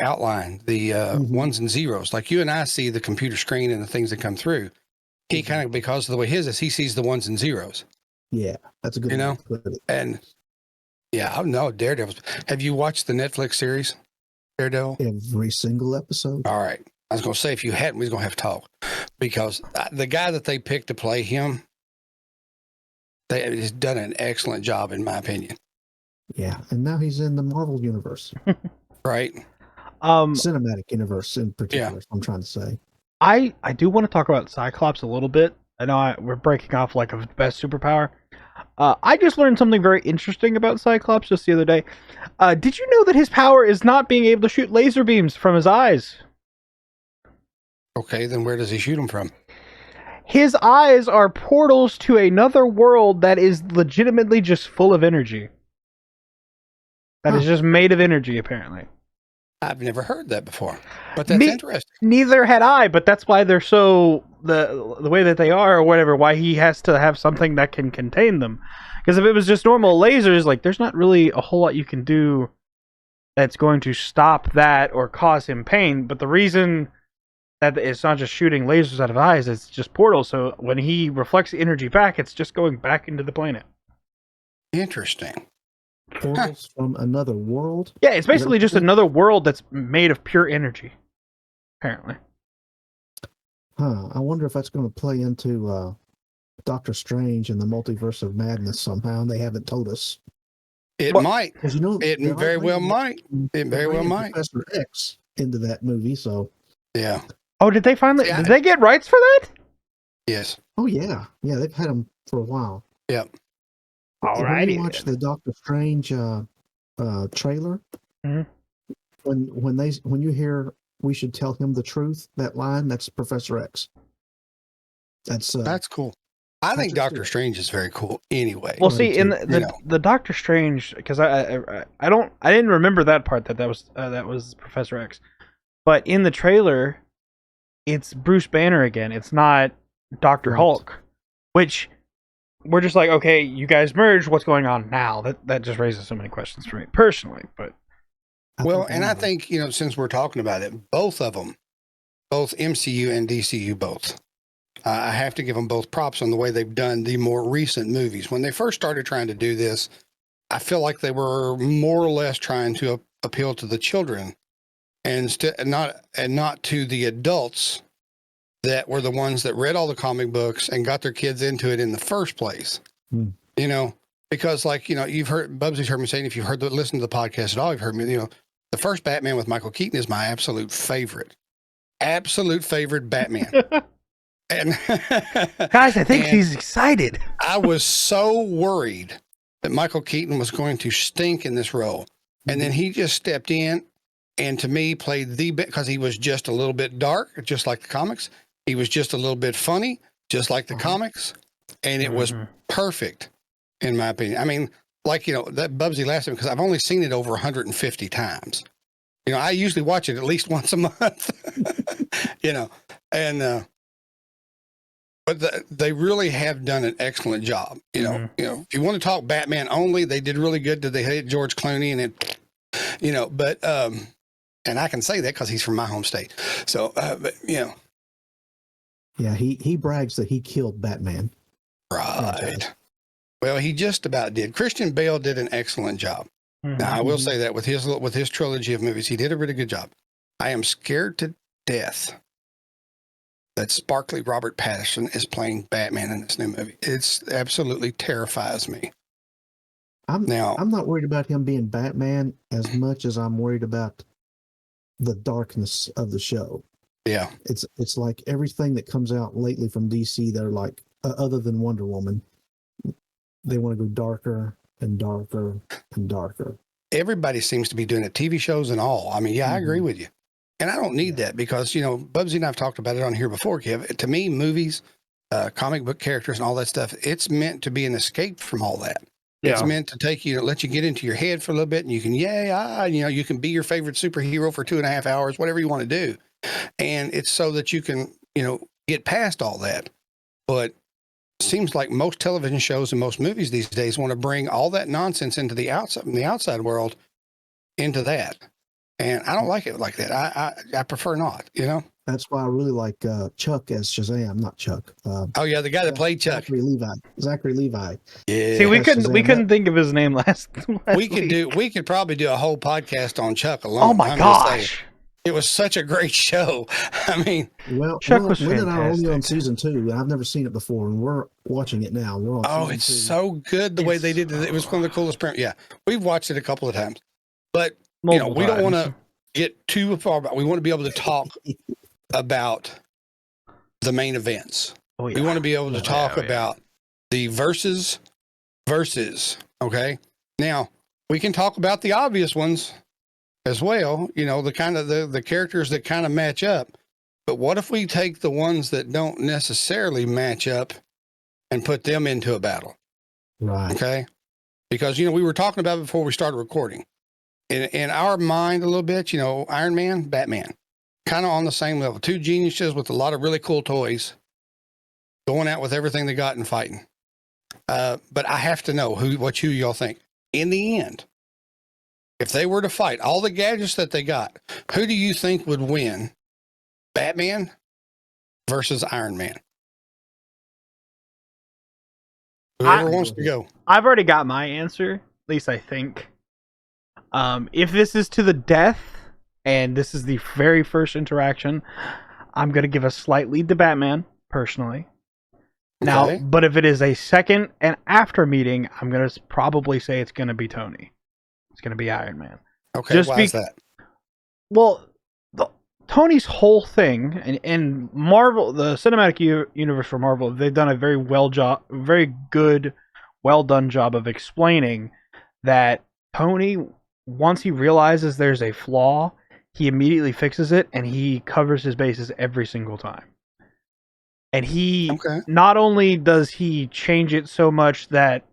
S3: outline, the ones and zeros, like you and I see the computer screen and the things that come through. He kind of, because of the way his is, he sees the ones and zeros.
S4: Yeah, that's a good.
S3: You know, and yeah, I know Daredevils. Have you watched the Netflix series Daredevil?
S4: Every single episode.
S3: All right. I was going to say, if you hadn't, we was going to have to talk. because the guy that they picked to play him, he's done an excellent job, in my opinion.
S4: Yeah, and now he's in the Marvel universe,
S3: right?
S4: Cinematic universe in particular. I'm trying to say.
S2: I do want to talk about Cyclops a little bit. I know we're breaking off like a best superpower. I just learned something very interesting about Cyclops just the other day. Did you know that his power is not being able to shoot laser beams from his eyes?
S3: Okay, then where does he shoot them from?
S2: His eyes are portals to another world that is legitimately just full of energy. That is just made of energy, apparently.
S3: I've never heard that before, but that's interesting.
S2: Neither had I, but that's why they're so the way that they are, or whatever. Why he has to have something that can contain them. Because if it was just normal lasers, like there's not really a whole lot you can do that's going to stop that or cause him pain. But the reason that it's not just shooting lasers out of eyes, it's just portals. So when he reflects the energy back, it's just going back into the planet.
S3: Interesting.
S4: Portals from another world?
S2: Yeah, it's basically just another world that's made of pure energy, apparently.
S4: I wonder if that's going to play into Doctor Strange and the Multiverse of Madness somehow, and they haven't told us.
S3: It might.
S4: Because
S3: it very well might. It very well might.
S4: Professor X into that movie, so.
S3: Yeah.
S2: Oh, did they finally? Did they get rights for that?
S3: Yes.
S4: Oh, yeah. Yeah, they've had them for a while.
S3: Yep.
S2: All right.
S4: When you watch the Doctor Strange trailer, when you hear "we should tell him the truth," that line, that's Professor X. That's
S3: cool. I think Doctor Strange is very cool. Anyway,
S2: well, see, in the Doctor Strange, because I didn't remember that part that was Professor X, but in the trailer, it's Bruce Banner again. It's not Dr. Hulk, which. We're just like, okay, you guys merged. What's going on now? That just raises so many questions for me personally. But
S3: I think since we're talking about it, both of them, both MCU and DCU, both, I have to give them both props on the way they've done the more recent movies. When they first started trying to do this, I feel like they were more or less trying to appeal to the children, and not to the adults that were the ones that read all the comic books and got their kids into it in the first place. Because you've heard, BUBBZI's heard me saying, if you've listened to the podcast at all, you've heard me, the first Batman with Michael Keaton is my absolute favorite Batman. And
S2: guys, I think he's excited.
S3: I was so worried that Michael Keaton was going to stink in this role. And then he just stepped in and to me played because he was just a little bit dark, just like the comics. He was just a little bit funny, just like the comics, and it was perfect, in my opinion. I mean, that BUBBZI laughs at me because I've only seen it over 150 times. I usually watch it at least once a month, but they really have done an excellent job. If you want to talk Batman only, they did really good. Did they hate George Clooney and it, but and I can say that because he's from my home state. So,
S4: Yeah, he brags that he killed Batman.
S3: Right. Well, he just about did. Christian Bale did an excellent job. Now, I will say that with his trilogy of movies, he did a really good job. I am scared to death that sparkly Robert Pattinson is playing Batman in this new movie. It's absolutely terrifies me.
S4: I'm not worried about him being Batman as much as I'm worried about the darkness of the show.
S3: Yeah,
S4: it's like everything that comes out lately from DC. They're like, other than Wonder Woman, they want to go darker and darker and darker.
S3: Everybody seems to be doing it, TV shows and all. I mean, yeah, I agree with you, and I don't need that because BUBBZI and I've talked about it on here before. Kev, to me, movies, comic book characters, and all that stuff, it's meant to be an escape from all that. Yeah. It's meant to take you, let you get into your head for a little bit, and you can, you can be your favorite superhero for 2.5 hours, whatever you want to do. And it's so that you can, get past all that. But it seems like most television shows and most movies these days want to bring all that nonsense into the outside world into that. And I don't like it like that. I prefer not,
S4: That's why I really like Chuck as Shazam, not Chuck.
S3: The guy that played Chuck.
S4: Zachary Levi.
S3: Yeah.
S2: See, we couldn't think of his name last
S3: we could
S2: week.
S3: we could probably do a whole podcast on Chuck alone.
S2: Oh my gosh.
S3: It was such a great show. I mean,
S2: Chuck was
S4: Lynn and I are only on
S2: fantastic.
S4: season 2. I've never seen it before, and we're watching it now. We're on season 2.
S3: it's so good the way they did it. It was one of the coolest. Yeah, we've watched it a couple of times, but
S2: Multiple
S3: we don't want
S2: times.
S3: to get too far about. We want to be able to talk about the main events.
S2: Oh, yeah.
S3: We want to be able to talk
S2: yeah.
S3: about the versus. Okay, now we can talk about the obvious ones as well, the kind of the characters that kind of match up. But what if we take the ones that don't necessarily match up and put them into a battle?
S4: Right.
S3: Okay. Because, we were talking about it before we started recording. In our mind a little bit, Iron Man, Batman, kind of on the same level. Two geniuses with a lot of really cool toys going out with everything they got and fighting. But I have to know what y'all think. In the end, if they were to fight all the gadgets that they got, who do you think would win? Batman versus Iron Man? Whoever wants to go.
S2: I've already got my answer, at least I think. If this is to the death, and this is the very first interaction, I'm going to give a slight lead to Batman, personally. Now,
S3: Okay.
S2: but if it is a second and after meeting, I'm going to probably say it's going to be Tony. It's going to be Iron Man.
S3: Okay, why is that?
S2: Well, Tony's whole thing, and Marvel, the cinematic universe for Marvel, they've done a very good, well done job of explaining that Tony, once he realizes there's a flaw, he immediately fixes it, and he covers his bases every single time. And not only does he change it so much that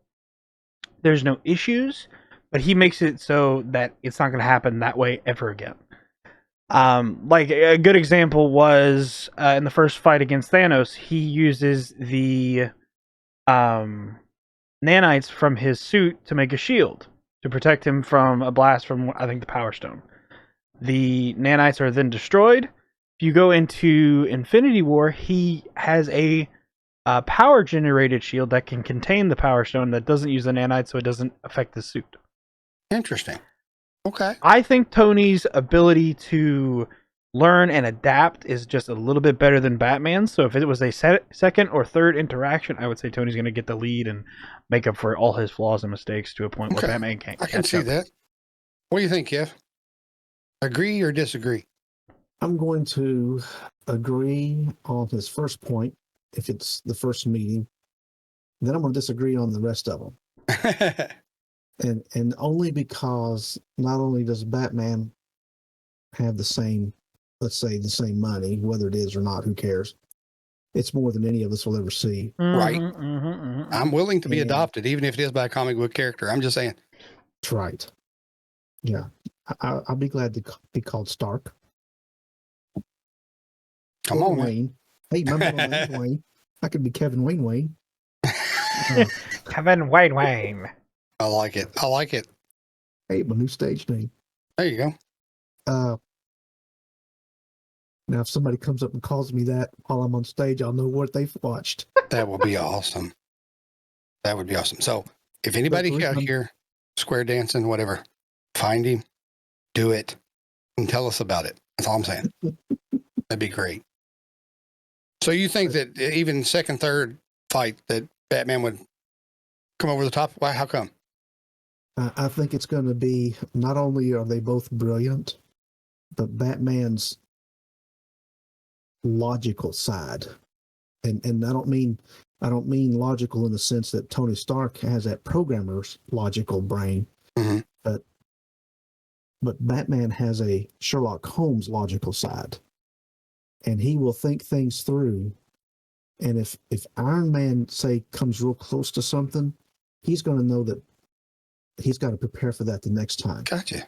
S2: there's no issues, but he makes it so that it's not going to happen that way ever again. Like a good example was in the first fight against Thanos, he uses the nanites from his suit to make a shield to protect him from a blast from, I think, the Power Stone. The nanites are then destroyed. If you go into Infinity War, he has a power generated shield that can contain the Power Stone that doesn't use the nanites, so it doesn't affect the suit.
S3: Interesting. Okay.
S2: I think Tony's ability to learn and adapt is just a little bit better than Batman's. So if it was a second or third interaction, I would say Tony's going to get the lead and make up for all his flaws and mistakes to a point where Batman can't.
S3: I can see that. What do you think, Kev? Agree or disagree?
S4: I'm going to agree on his first point, if it's the first meeting. Then I'm going to disagree on the rest of them. And only because not only does Batman have the same, let's say, the same money, whether it is or not, who cares? It's more than any of us will ever see.
S3: Right. I'm willing to be adopted, even if it is by a comic book character. I'm just saying.
S4: That's right. Yeah. I'll be glad to be called Stark.
S3: Come on,
S4: Wayne. Hey, my middle name's Wayne. I could be Kevin Wayne.
S2: Kevin Wayne.
S3: I like it.
S4: Hey, my new stage name.
S3: There you go.
S4: Now, if somebody comes up and calls me that while I'm on stage, I'll know what they've watched.
S3: That will be awesome. That would be awesome. So if anybody out here, square dancing, whatever, find him, do it, and tell us about it. That's all I'm saying. That'd be great. So you think that even second, third fight that Batman would come over the top? Why? How come?
S4: I think it's going to be, not only are they both brilliant, but Batman's logical side. And I don't mean logical in the sense that Tony Stark has that programmer's logical brain, but Batman has a Sherlock Holmes logical side, and he will think things through. And if Iron Man, say, comes real close to something, he's going to know that he's got to prepare for that the next time.
S3: Gotcha.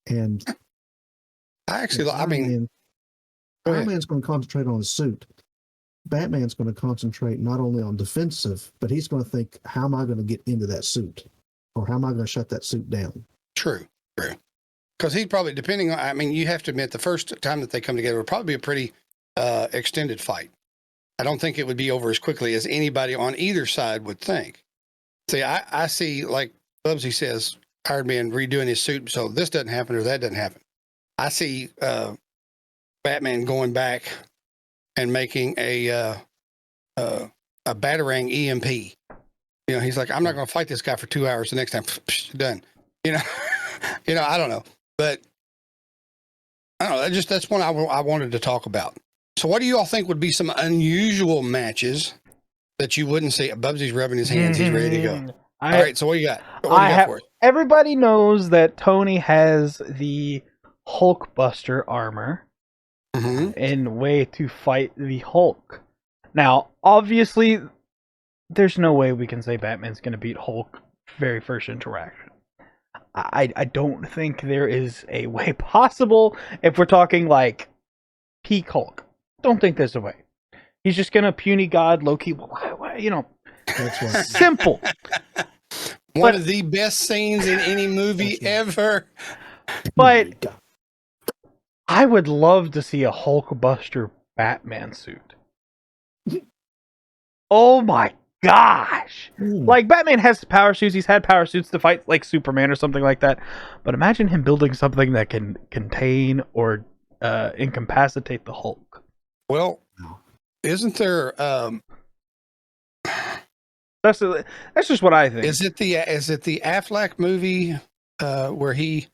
S4: And
S3: Iron
S4: Man's going to concentrate on his suit. Batman's going to concentrate not only on defensive, but he's going to think, how am I going to get into that suit? Or how am I going to shut that suit down?
S3: True. Because he'd probably, depending on, you have to admit, the first time that they come together would probably be a pretty extended fight. I don't think it would be over as quickly as anybody on either side would think. See, I see, like BUBBZI says, Iron Man redoing his suit, so this doesn't happen or that doesn't happen. I see Batman going back and making a Batarang EMP. You know, he's like, I'm not going to fight this guy for 2 hours. The next time, done. You know, I don't know, but I don't know. That's one I wanted to talk about. So, what do you all think would be some unusual matches that you wouldn't see? BUBBZI's rubbing his hands. He's ready to go. All right. So, what you got? What do you got for us?
S2: Everybody knows that Tony has the Hulkbuster armor and way to fight the Hulk. Now, obviously, there's no way we can say Batman's going to beat Hulk very first interaction. I don't think there is a way possible if we're talking like peak Hulk. Don't think there's a way. He's just going to puny God, Loki, you know.
S4: That's right.
S2: Simple.
S3: One of the best scenes in any movie ever.
S2: But I would love to see a Hulkbuster Batman suit. Oh my gosh. Like, Batman has power suits. He's had power suits to fight like Superman or something like that. But imagine him building something that can contain or incapacitate the Hulk.
S3: Well, isn't there
S2: that's just what I think.
S3: Is it the Affleck movie where he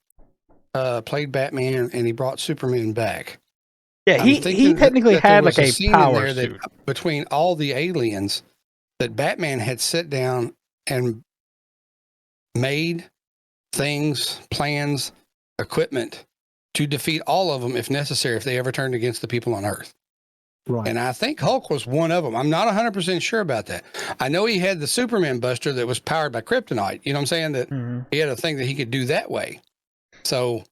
S3: played Batman and he brought Superman back?
S2: Yeah, he technically had like a power suit.
S3: Between all the aliens, that Batman had sit down and made things, plans, equipment to defeat all of them if necessary, if they ever turned against the people on Earth.
S4: Right.
S3: And I think Hulk was one of them. I'm not 100% sure about that. I know he had the Superman Buster that was powered by kryptonite. You know what I'm saying? That he had a thing that he could do that way. So,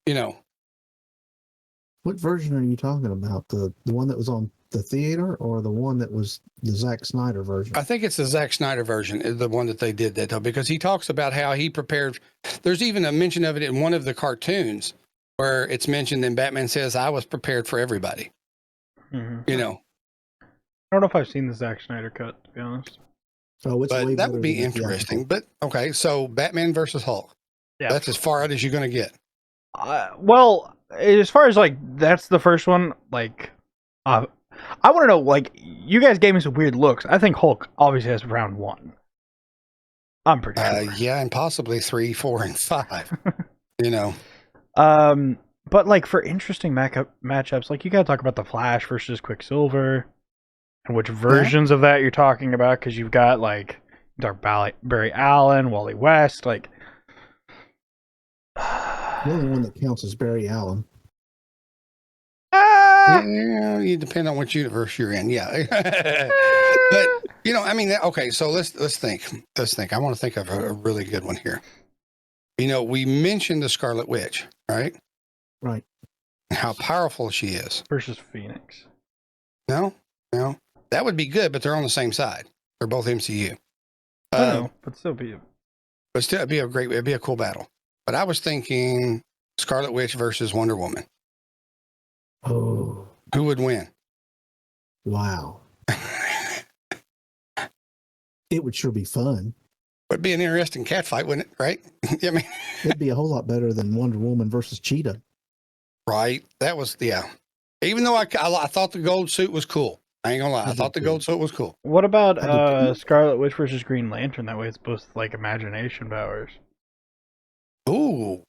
S3: you know.
S4: What version are you talking about? The one that was on the theater, or the one that was the Zack Snyder version?
S3: I think it's the Zack Snyder version, the one that they did that, though, because he talks about how he prepared. There's even a mention of it in one of the cartoons where it's mentioned, and Batman says, I was prepared for everybody. You know.
S2: I don't know if I've seen the Zack Snyder cut, to be honest.
S4: Oh, it's
S3: but that would be interesting. But okay, so Batman versus Hulk. Yeah, that's as far out as you're going to get.
S2: Well, as far as like that's the first one. Like, I want to know. Like, you guys gave me some weird looks. I think Hulk obviously has round one. I'm pretty sure.
S3: Yeah, and possibly 3, 4, and 5. You know.
S2: But like for interesting matchups, like you gotta talk about the Flash versus Quicksilver, and which versions of that you're talking about, because you've got like Barry Allen, Wally West, like
S4: the only one that counts is Barry Allen.
S3: Yeah, you depend on which universe you're in. Yeah, but you know, I mean, okay. So let's think. I want to think of a really good one here. You know, we mentioned the Scarlet Witch, right?
S4: Right.
S3: How powerful she is.
S2: Versus Phoenix.
S3: No. That would be good, but they're on the same side. They're both MCU.
S2: I know, but still
S3: it'd be a cool battle. But I was thinking Scarlet Witch versus Wonder Woman.
S4: Oh.
S3: Who would win?
S4: Wow. It would sure be fun.
S3: Would be an interesting cat fight, wouldn't it? Right? I mean,
S4: it'd be a whole lot better than Wonder Woman versus Cheetah.
S3: Right. That was, yeah. Even though I thought the gold suit was cool. I ain't gonna lie. I thought the gold suit was cool.
S2: What about Scarlet Witch versus Green Lantern? That way it's both like imagination powers.
S3: Ooh.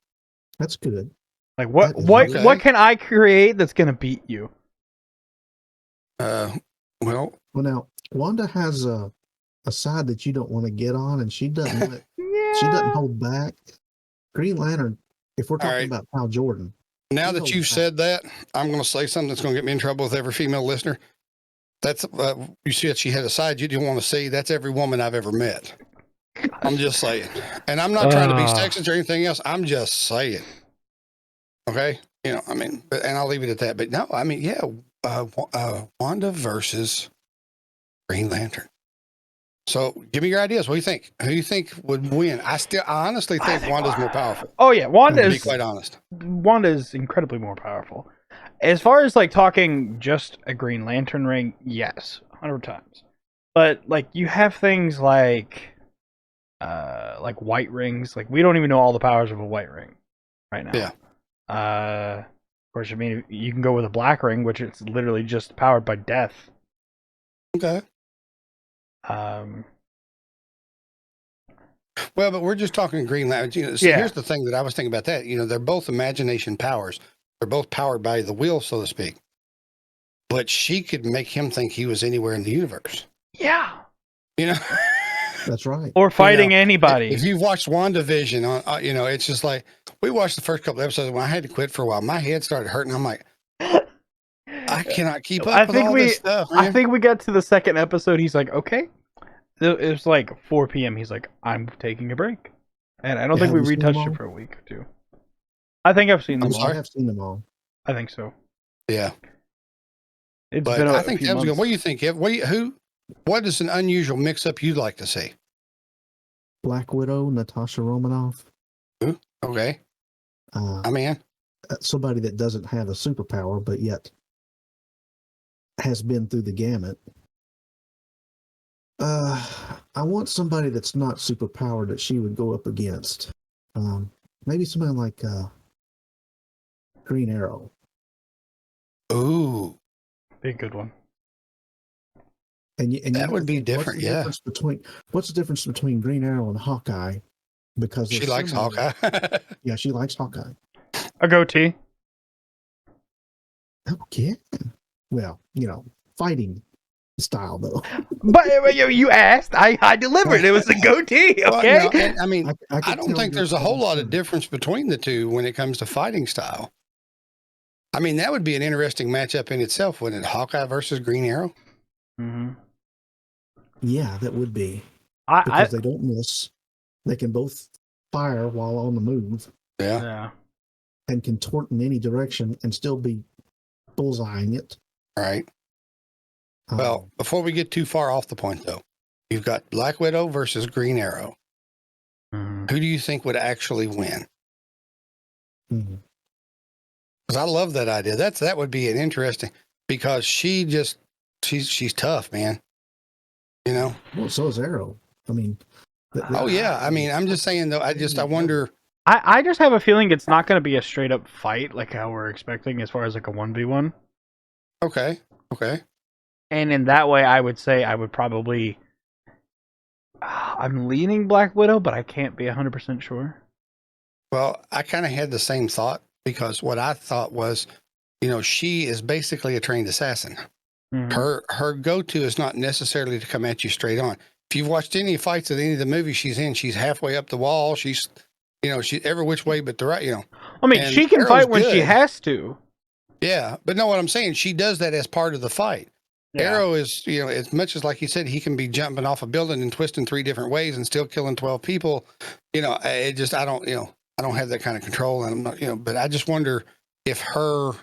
S4: That's good.
S2: Like what can I create that's gonna beat you?
S3: Well
S4: now Wanda has a side that you don't want to get on, and she doesn't she doesn't hold back. Green Lantern, if we're talking about Hal Jordan.
S3: Now that you've said that, I'm going to say something that's going to get me in trouble with every female listener. That's you said she had a side you didn't want to see. That's every woman I've ever met. I'm just saying, and I'm not trying to be sexist or anything else. I'm just saying. Okay, you know, I mean, and I'll leave it at that. But no, I mean, yeah, Wanda versus Green Lantern. So, give me your ideas. What do you think? Who do you think would win? I honestly think Wanda's more powerful.
S2: Oh yeah,
S3: to be quite honest.
S2: Wanda is incredibly more powerful. As far as like talking just a Green Lantern ring, yes, 100 times. But like you have things like white rings. Like we don't even know all the powers of a white ring right now.
S3: Yeah.
S2: Of course, I mean, you can go with a black ring, which is literally just powered by death.
S3: Okay.
S2: Um,
S3: Well, but we're just talking Green Lantern. See, here's the thing that I was thinking about that. They're both imagination powers. They're both powered by the will, so to speak. But she could make him think he was anywhere in the universe.
S2: Yeah.
S4: That's right.
S2: Or fighting anybody.
S3: If you've watched WandaVision, it's just like, we watched the first couple episodes. When I had to quit for a while, my head started hurting. I'm like, I cannot keep up with all this stuff, man.
S2: I think we got to the second episode. He's like, okay. It was like 4 p.m. He's like, I'm taking a break. And I don't think we retouched it for a week or two. I think I've seen them all.
S4: I have seen them all.
S2: I think so.
S3: Yeah.
S2: It's been I
S3: think that was good. What do you think, Ev? What is an unusual mix-up you'd like to see?
S4: Black Widow, Natasha Romanoff.
S3: Ooh, okay.
S4: Somebody that doesn't have a superpower, but yet has been through the gamut. I want somebody that's not superpowered that she would go up against. Maybe somebody like Green Arrow.
S3: Ooh,
S2: be a good one.
S4: And
S3: that would be different.
S4: What's the difference between Green Arrow and Hawkeye? Because
S3: she likes Hawkeye.
S4: Yeah, she likes Hawkeye.
S2: A goatee.
S4: Okay. Well, fighting style though.
S2: But you asked, I delivered. It was a goatee. Okay.
S3: Well, I don't think there's a whole lot of difference between the two when it comes to fighting style. I mean, that would be an interesting matchup in itself, wouldn't it? Hawkeye versus Green Arrow.
S2: Mm-hmm.
S4: Yeah, that would be. Because they don't miss. They can both fire while on the move.
S2: Yeah.
S4: And contort in any direction and still be bullseyeing it.
S3: Right. Well, before we get too far off the point, though, you've got Black Widow versus Green Arrow.
S2: Mm-hmm.
S3: Who do you think would actually win?
S4: Mm-hmm.
S3: Because I love that idea. That would be an interesting, because she's tough, man.
S4: Well, so is Arrow. I mean.
S3: I'm just saying though. I wonder.
S2: I just have a feeling it's not going to be a straight up fight like how we're expecting, as far as like a 1v1.
S3: Okay.
S2: And in that way, I would say I would probably. I'm leaning Black Widow, but I can't be 100% sure.
S3: Well, I kind of had the same thought, because what I thought was, she is basically a trained assassin. Mm-hmm. Her go-to is not necessarily to come at you straight on. If you've watched any fights of any of the movies she's in, she's halfway up the wall. She's, she's every which way but the right,
S2: I mean, she can fight when she has to.
S3: Yeah, but no, what I'm saying, she does that as part of the fight. Yeah. Arrow is, as much as, like you said, he can be jumping off a building and twisting 3 different ways and still killing 12 people. I don't have that kind of control, and I'm not, but I just wonder if her,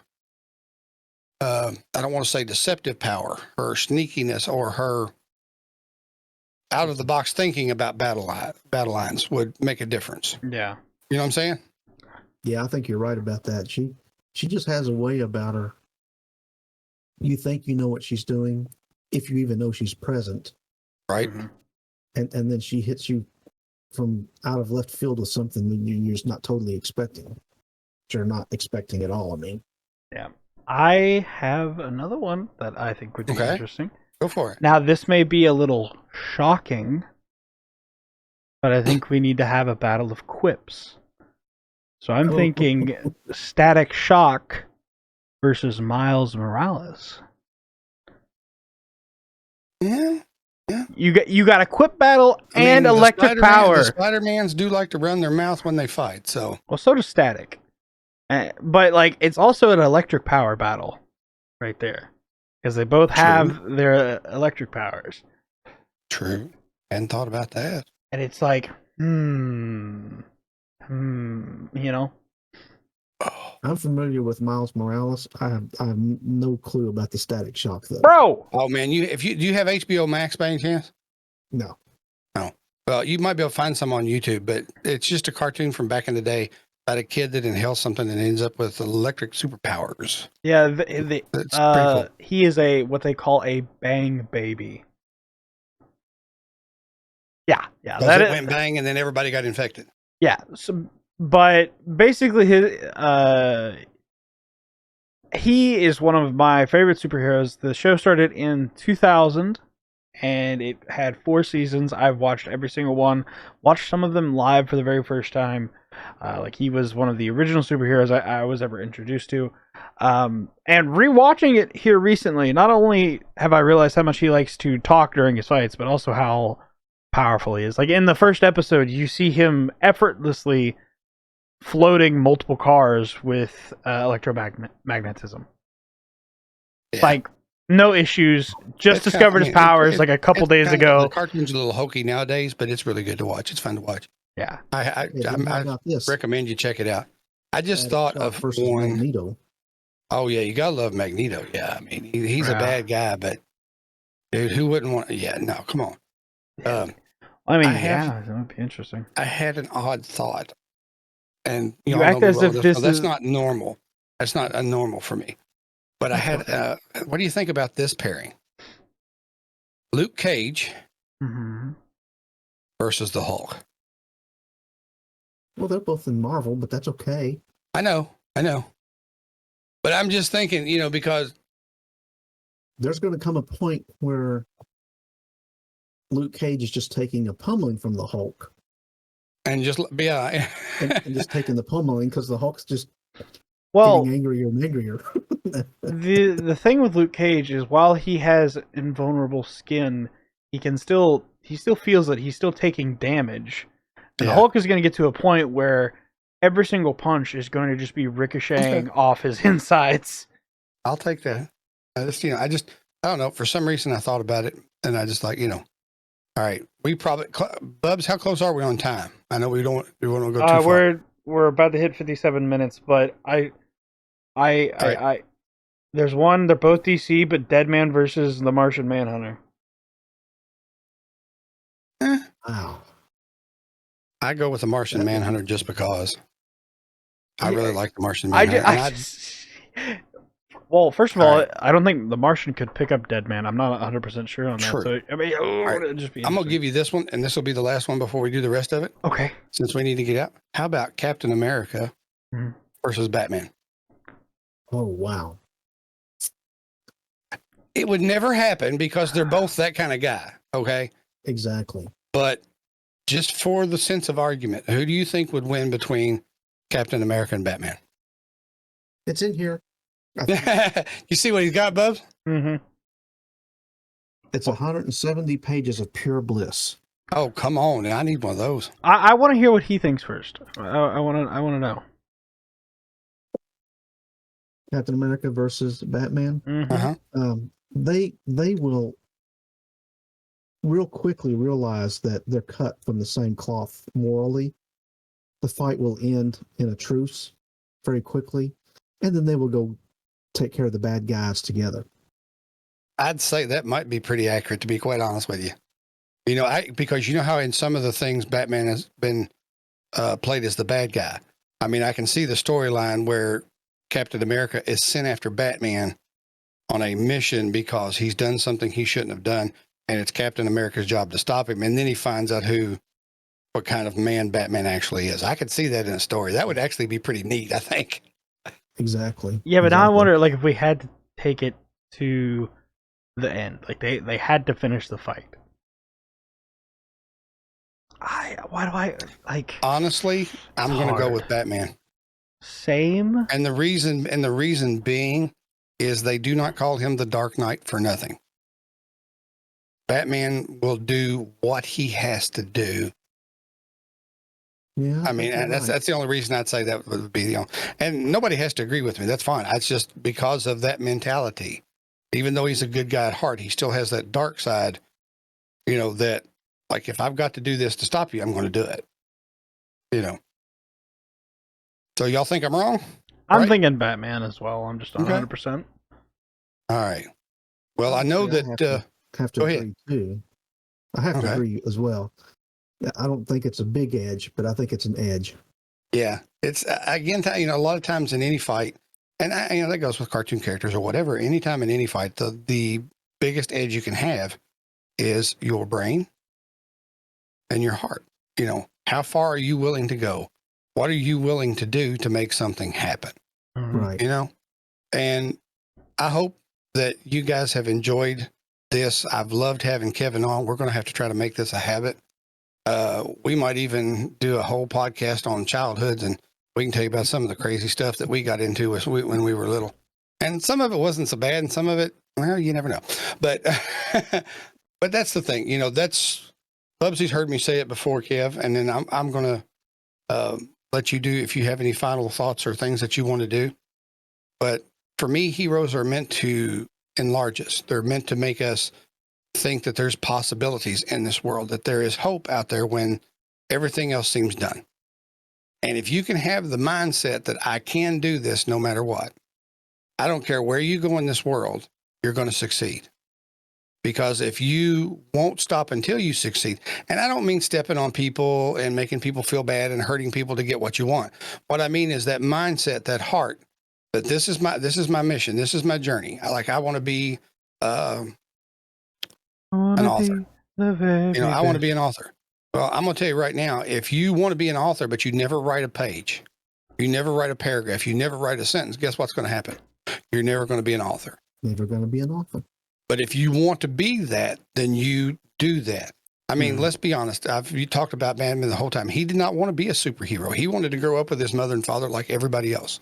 S3: I don't want to say deceptive power, her sneakiness, or her out of the box thinking about battle lines would make a difference.
S2: Yeah.
S3: You know what I'm saying?
S4: Yeah, I think you're right about that. She just has a way about her. You think you know what she's doing, if you even know she's present.
S3: Right.
S2: Mm-hmm.
S4: And then she hits you from out of left field with something that you're just not totally expecting. You're not expecting at all, I mean.
S2: Yeah. I have another one that I think would be interesting.
S3: Go for it.
S2: Now, this may be a little shocking, but I think we need to have a battle of quips. So I'm thinking Static Shock versus Miles Morales.
S3: Yeah.
S2: You got a quip battle and electric power.
S3: The Spider-Mans do like to run their mouth when they fight, so.
S2: Well, so does Static. But it's also an electric power battle right there. Because they both have their electric powers.
S3: True. Hadn't thought about that.
S2: And it's like,
S4: I'm familiar with Miles Morales. I have no clue about the Static Shock, though.
S2: Bro!
S3: Oh, man, do you have HBO Max by any chance?
S4: No.
S3: No. Well, you might be able to find some on YouTube, but it's just a cartoon from back in the day about a kid that inhales something and ends up with electric superpowers.
S2: Yeah, pretty cool. He is what they call a bang baby. Yeah.
S3: It went bang and then everybody got infected.
S2: Yeah, so but basically, he is one of my favorite superheroes. The show started in 2000, and it had 4 seasons. I've watched every single one. Watched some of them live for the very first time. Like he was one of the original superheroes I was ever introduced to. And rewatching it here recently, not only have I realized how much he likes to talk during his fights, but also how powerful he is. Like in the first episode, you see him effortlessly floating multiple cars with electromagnetism.
S3: Yeah.
S2: Like no issues. Just discovered his powers like a couple days ago.
S3: The cartoon's a little hokey nowadays, but it's really good to watch. It's fun to watch.
S2: Yeah,
S3: I recommend you check it out. I just thought of one.
S4: Magneto.
S3: Oh yeah, you gotta love Magneto. Yeah, I mean he's a bad guy, but dude, who wouldn't want? Yeah, no, come on.
S2: I mean, that would be interesting.
S3: I had an odd thought, and
S2: you act as if
S3: that's not normal. That's not a normal for me. But I had. What do you think about this pairing? Luke Cage versus the Hulk.
S4: Well, they're both in Marvel, but that's okay.
S3: I know. But I'm just thinking, because
S4: there's going to come a point where Luke Cage is just taking a pummeling from the Hulk.
S3: And just, yeah.
S4: and just taking the pummeling because the Hulk's just
S2: getting
S4: angrier and angrier.
S2: the thing with Luke Cage is while he has invulnerable skin, he still feels that he's still taking damage. And the Hulk is going to get to a point where every single punch is going to just be ricocheting off his insides.
S3: I'll take that. I don't know. For some reason, I thought about it, and I just like, all right, we probably, Bubs, how close are we on time? I know we want to go too far.
S2: We're about to hit 57 minutes, but there's one. They're both DC, but Deadman versus the Martian Manhunter.
S4: Wow.
S3: I go with the Martian Manhunter just because I really like the Martian Manhunter.
S2: Well, first of all, I don't think the Martian could pick up Deadman. I'm not 100% sure on that.
S3: True.
S2: So, I mean,
S3: I'm going to give you this one, and this will be the last one before we do the rest of it.
S2: Okay.
S3: Since we need to get out. How about Captain America versus Batman?
S4: Oh, wow.
S3: It would never happen because they're both that kind of guy. Okay.
S4: Exactly.
S3: But just for the sense of argument, who do you think would win between Captain America and Batman?
S4: It's in here.
S3: You see what he's got, Bubs?
S2: Mm-hmm.
S4: It's 170 pages of pure bliss.
S3: Oh, come on. I need one of those.
S2: I want to hear what he thinks first. I want to know.
S4: Captain America versus Batman.
S2: Mm-hmm.
S4: They will real quickly realize that they're cut from the same cloth morally. The fight will end in a truce very quickly, and then they will go take care of the bad guys together.
S3: I'd say that might be pretty accurate, to be quite honest with you. Because you know how in some of the things Batman has been played as the bad guy. I mean, I can see the storyline where Captain America is sent after Batman on a mission because he's done something he shouldn't have done, and it's Captain America's job to stop him. And then he finds out what kind of man Batman actually is. I could see that in a story. That would actually be pretty neat, I think.
S4: Exactly.
S2: Yeah, but now I wonder, like, if we had to take it to the end, like they had to finish the fight.
S3: Honestly, I'm going to go with Batman.
S2: Same.
S3: And the reason being is they do not call him the Dark Knight for nothing. Batman will do what he has to do.
S4: Yeah.
S3: I mean, that's the only reason I'd say that would be and nobody has to agree with me. That's fine. It's just because of that mentality. Even though he's a good guy at heart, he still has that dark side, that like, if I've got to do this to stop you, I'm going to do it, So y'all think I'm wrong?
S2: I'm thinking Batman as well. I'm just 100%.
S3: All right. Well, I know that.
S4: Have to agree too. I have to agree as well. I don't think it's a big edge, but I think it's an edge.
S3: Yeah, it's again, a lot of times in any fight, and that goes with cartoon characters or whatever. Anytime in any fight, the biggest edge you can have is your brain and your heart. How far are you willing to go? What are you willing to do to make something happen?
S4: Right.
S3: You know, and I hope that you guys have enjoyed this. I've loved having Kevin on. We're going to have to try to make this a habit. We might even do a whole podcast on childhoods, and we can tell you about some of the crazy stuff that we got into when we were little. And some of it wasn't so bad, and some of it, well, you never know. But but that's the thing, you know. That's BUBBZI's heard me say it before, Kev, and then I'm going to let you do if you have any final thoughts or things that you want to do. But for me, heroes are meant to enlarge us. They're meant to make us think that there's possibilities in this world, that there is hope out there when everything else seems done. And if you can have the mindset that I can do this no matter what, I don't care where you go in this world, you're going to succeed. Because if you won't stop until you succeed, and I don't mean stepping on people and making people feel bad and hurting people to get what you want. What I mean is that mindset, that heart, that this is my mission. This is my journey. I want to be an author. I want to be an author. Well, I'm going to tell you right now, if you want to be an author, but you never write a page, you never write a paragraph, you never write a sentence, guess what's going to happen? You're never going to be an author.
S4: Never going to be an author.
S3: But if you want to be that, then you do that. I mean, let's be honest. You talked about Batman the whole time. He did not want to be a superhero. He wanted to grow up with his mother and father like everybody else.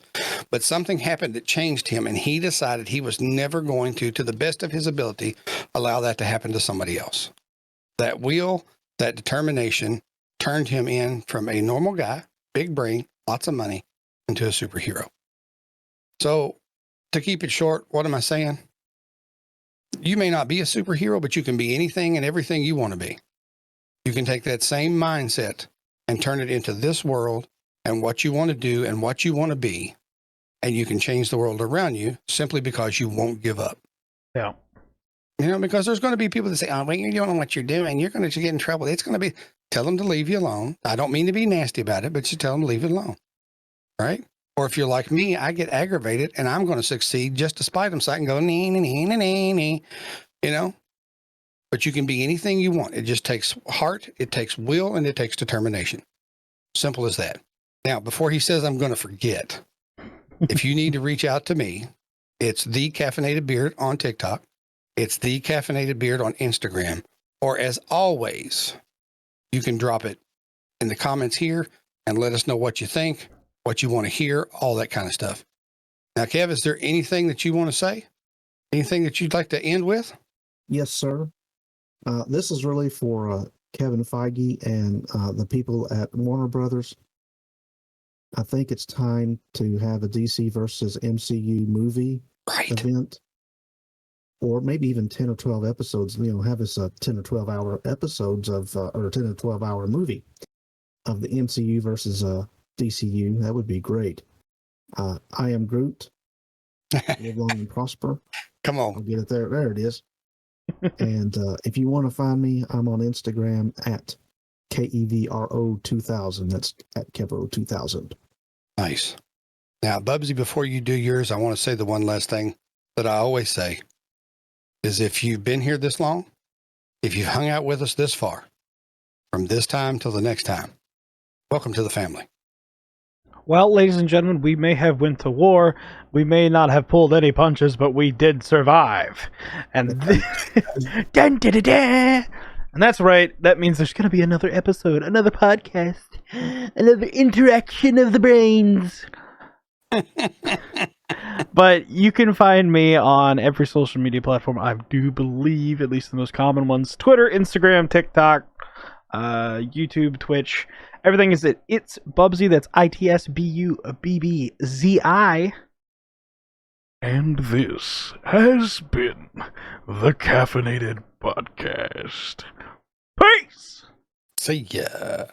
S3: But something happened that changed him, and he decided he was never going to the best of his ability, allow that to happen to somebody else. That will, that determination turned him in from a normal guy, big brain, lots of money, into a superhero. So to keep it short, what am I saying? You may not be a superhero, but you can be anything and everything you want to be. You can take that same mindset and turn it into this world and what you want to do and what you want to be. And you can change the world around you simply because you won't give up.
S2: Yeah.
S3: You know, because there's going to be people that say, oh, well, you don't know what you're doing. You're going to get in trouble. It's going to be, tell them to leave you alone. I don't mean to be nasty about it, but you tell them to leave it alone. Right? Or if you're like me, I get aggravated and I'm going to succeed just to spite them so I can go, nee, nee, nee, nee, nee, you know? But you can be anything you want. It just takes heart, it takes will, and it takes determination. Simple as that. Now, before he says I'm going to forget, if you need to reach out to me, it's The Caffeinated Beard on TikTok. It's The Caffeinated Beard on Instagram. Or as always, you can drop it in the comments here and let us know what you think, what you want to hear, all that kind of stuff. Now, Kev, is there anything that you want to say? Anything that you'd like to end with?
S4: Yes, sir. This is really for Kevin Feige and the people at Warner Brothers. I think it's time to have a DC versus MCU movie event, or maybe even 10 or 12 episodes. You know, have us 10 or 12 hour episodes of, or 10 or 12 hour movie of the MCU versus DCU. That would be great. I am Groot. Live long and prosper.
S3: Come on.
S4: I'll get it there. There it is. And if you want to find me, I'm on Instagram at KEVRO2000. That's at Kevro2000.
S3: Nice. Now, BUBBZI, before you do yours, I want to say the one last thing that I always say is if you've been here this long, if you've hung out with us this far, from this time till the next time, welcome to the family.
S2: Well, ladies and gentlemen, we may have went to war. We may not have pulled any punches, but we did survive. And dun, dun, dun, dun. And that's right. That means there's going to be another episode, another podcast, another interaction of the brains. But you can find me on every social media platform, I do believe, at least the most common ones. Twitter, Instagram, TikTok, YouTube, Twitch. Everything is at It's BUBBZI. That's ITSBUBBZI. And this has been the Caffeinated Podcast. Peace!
S3: See ya.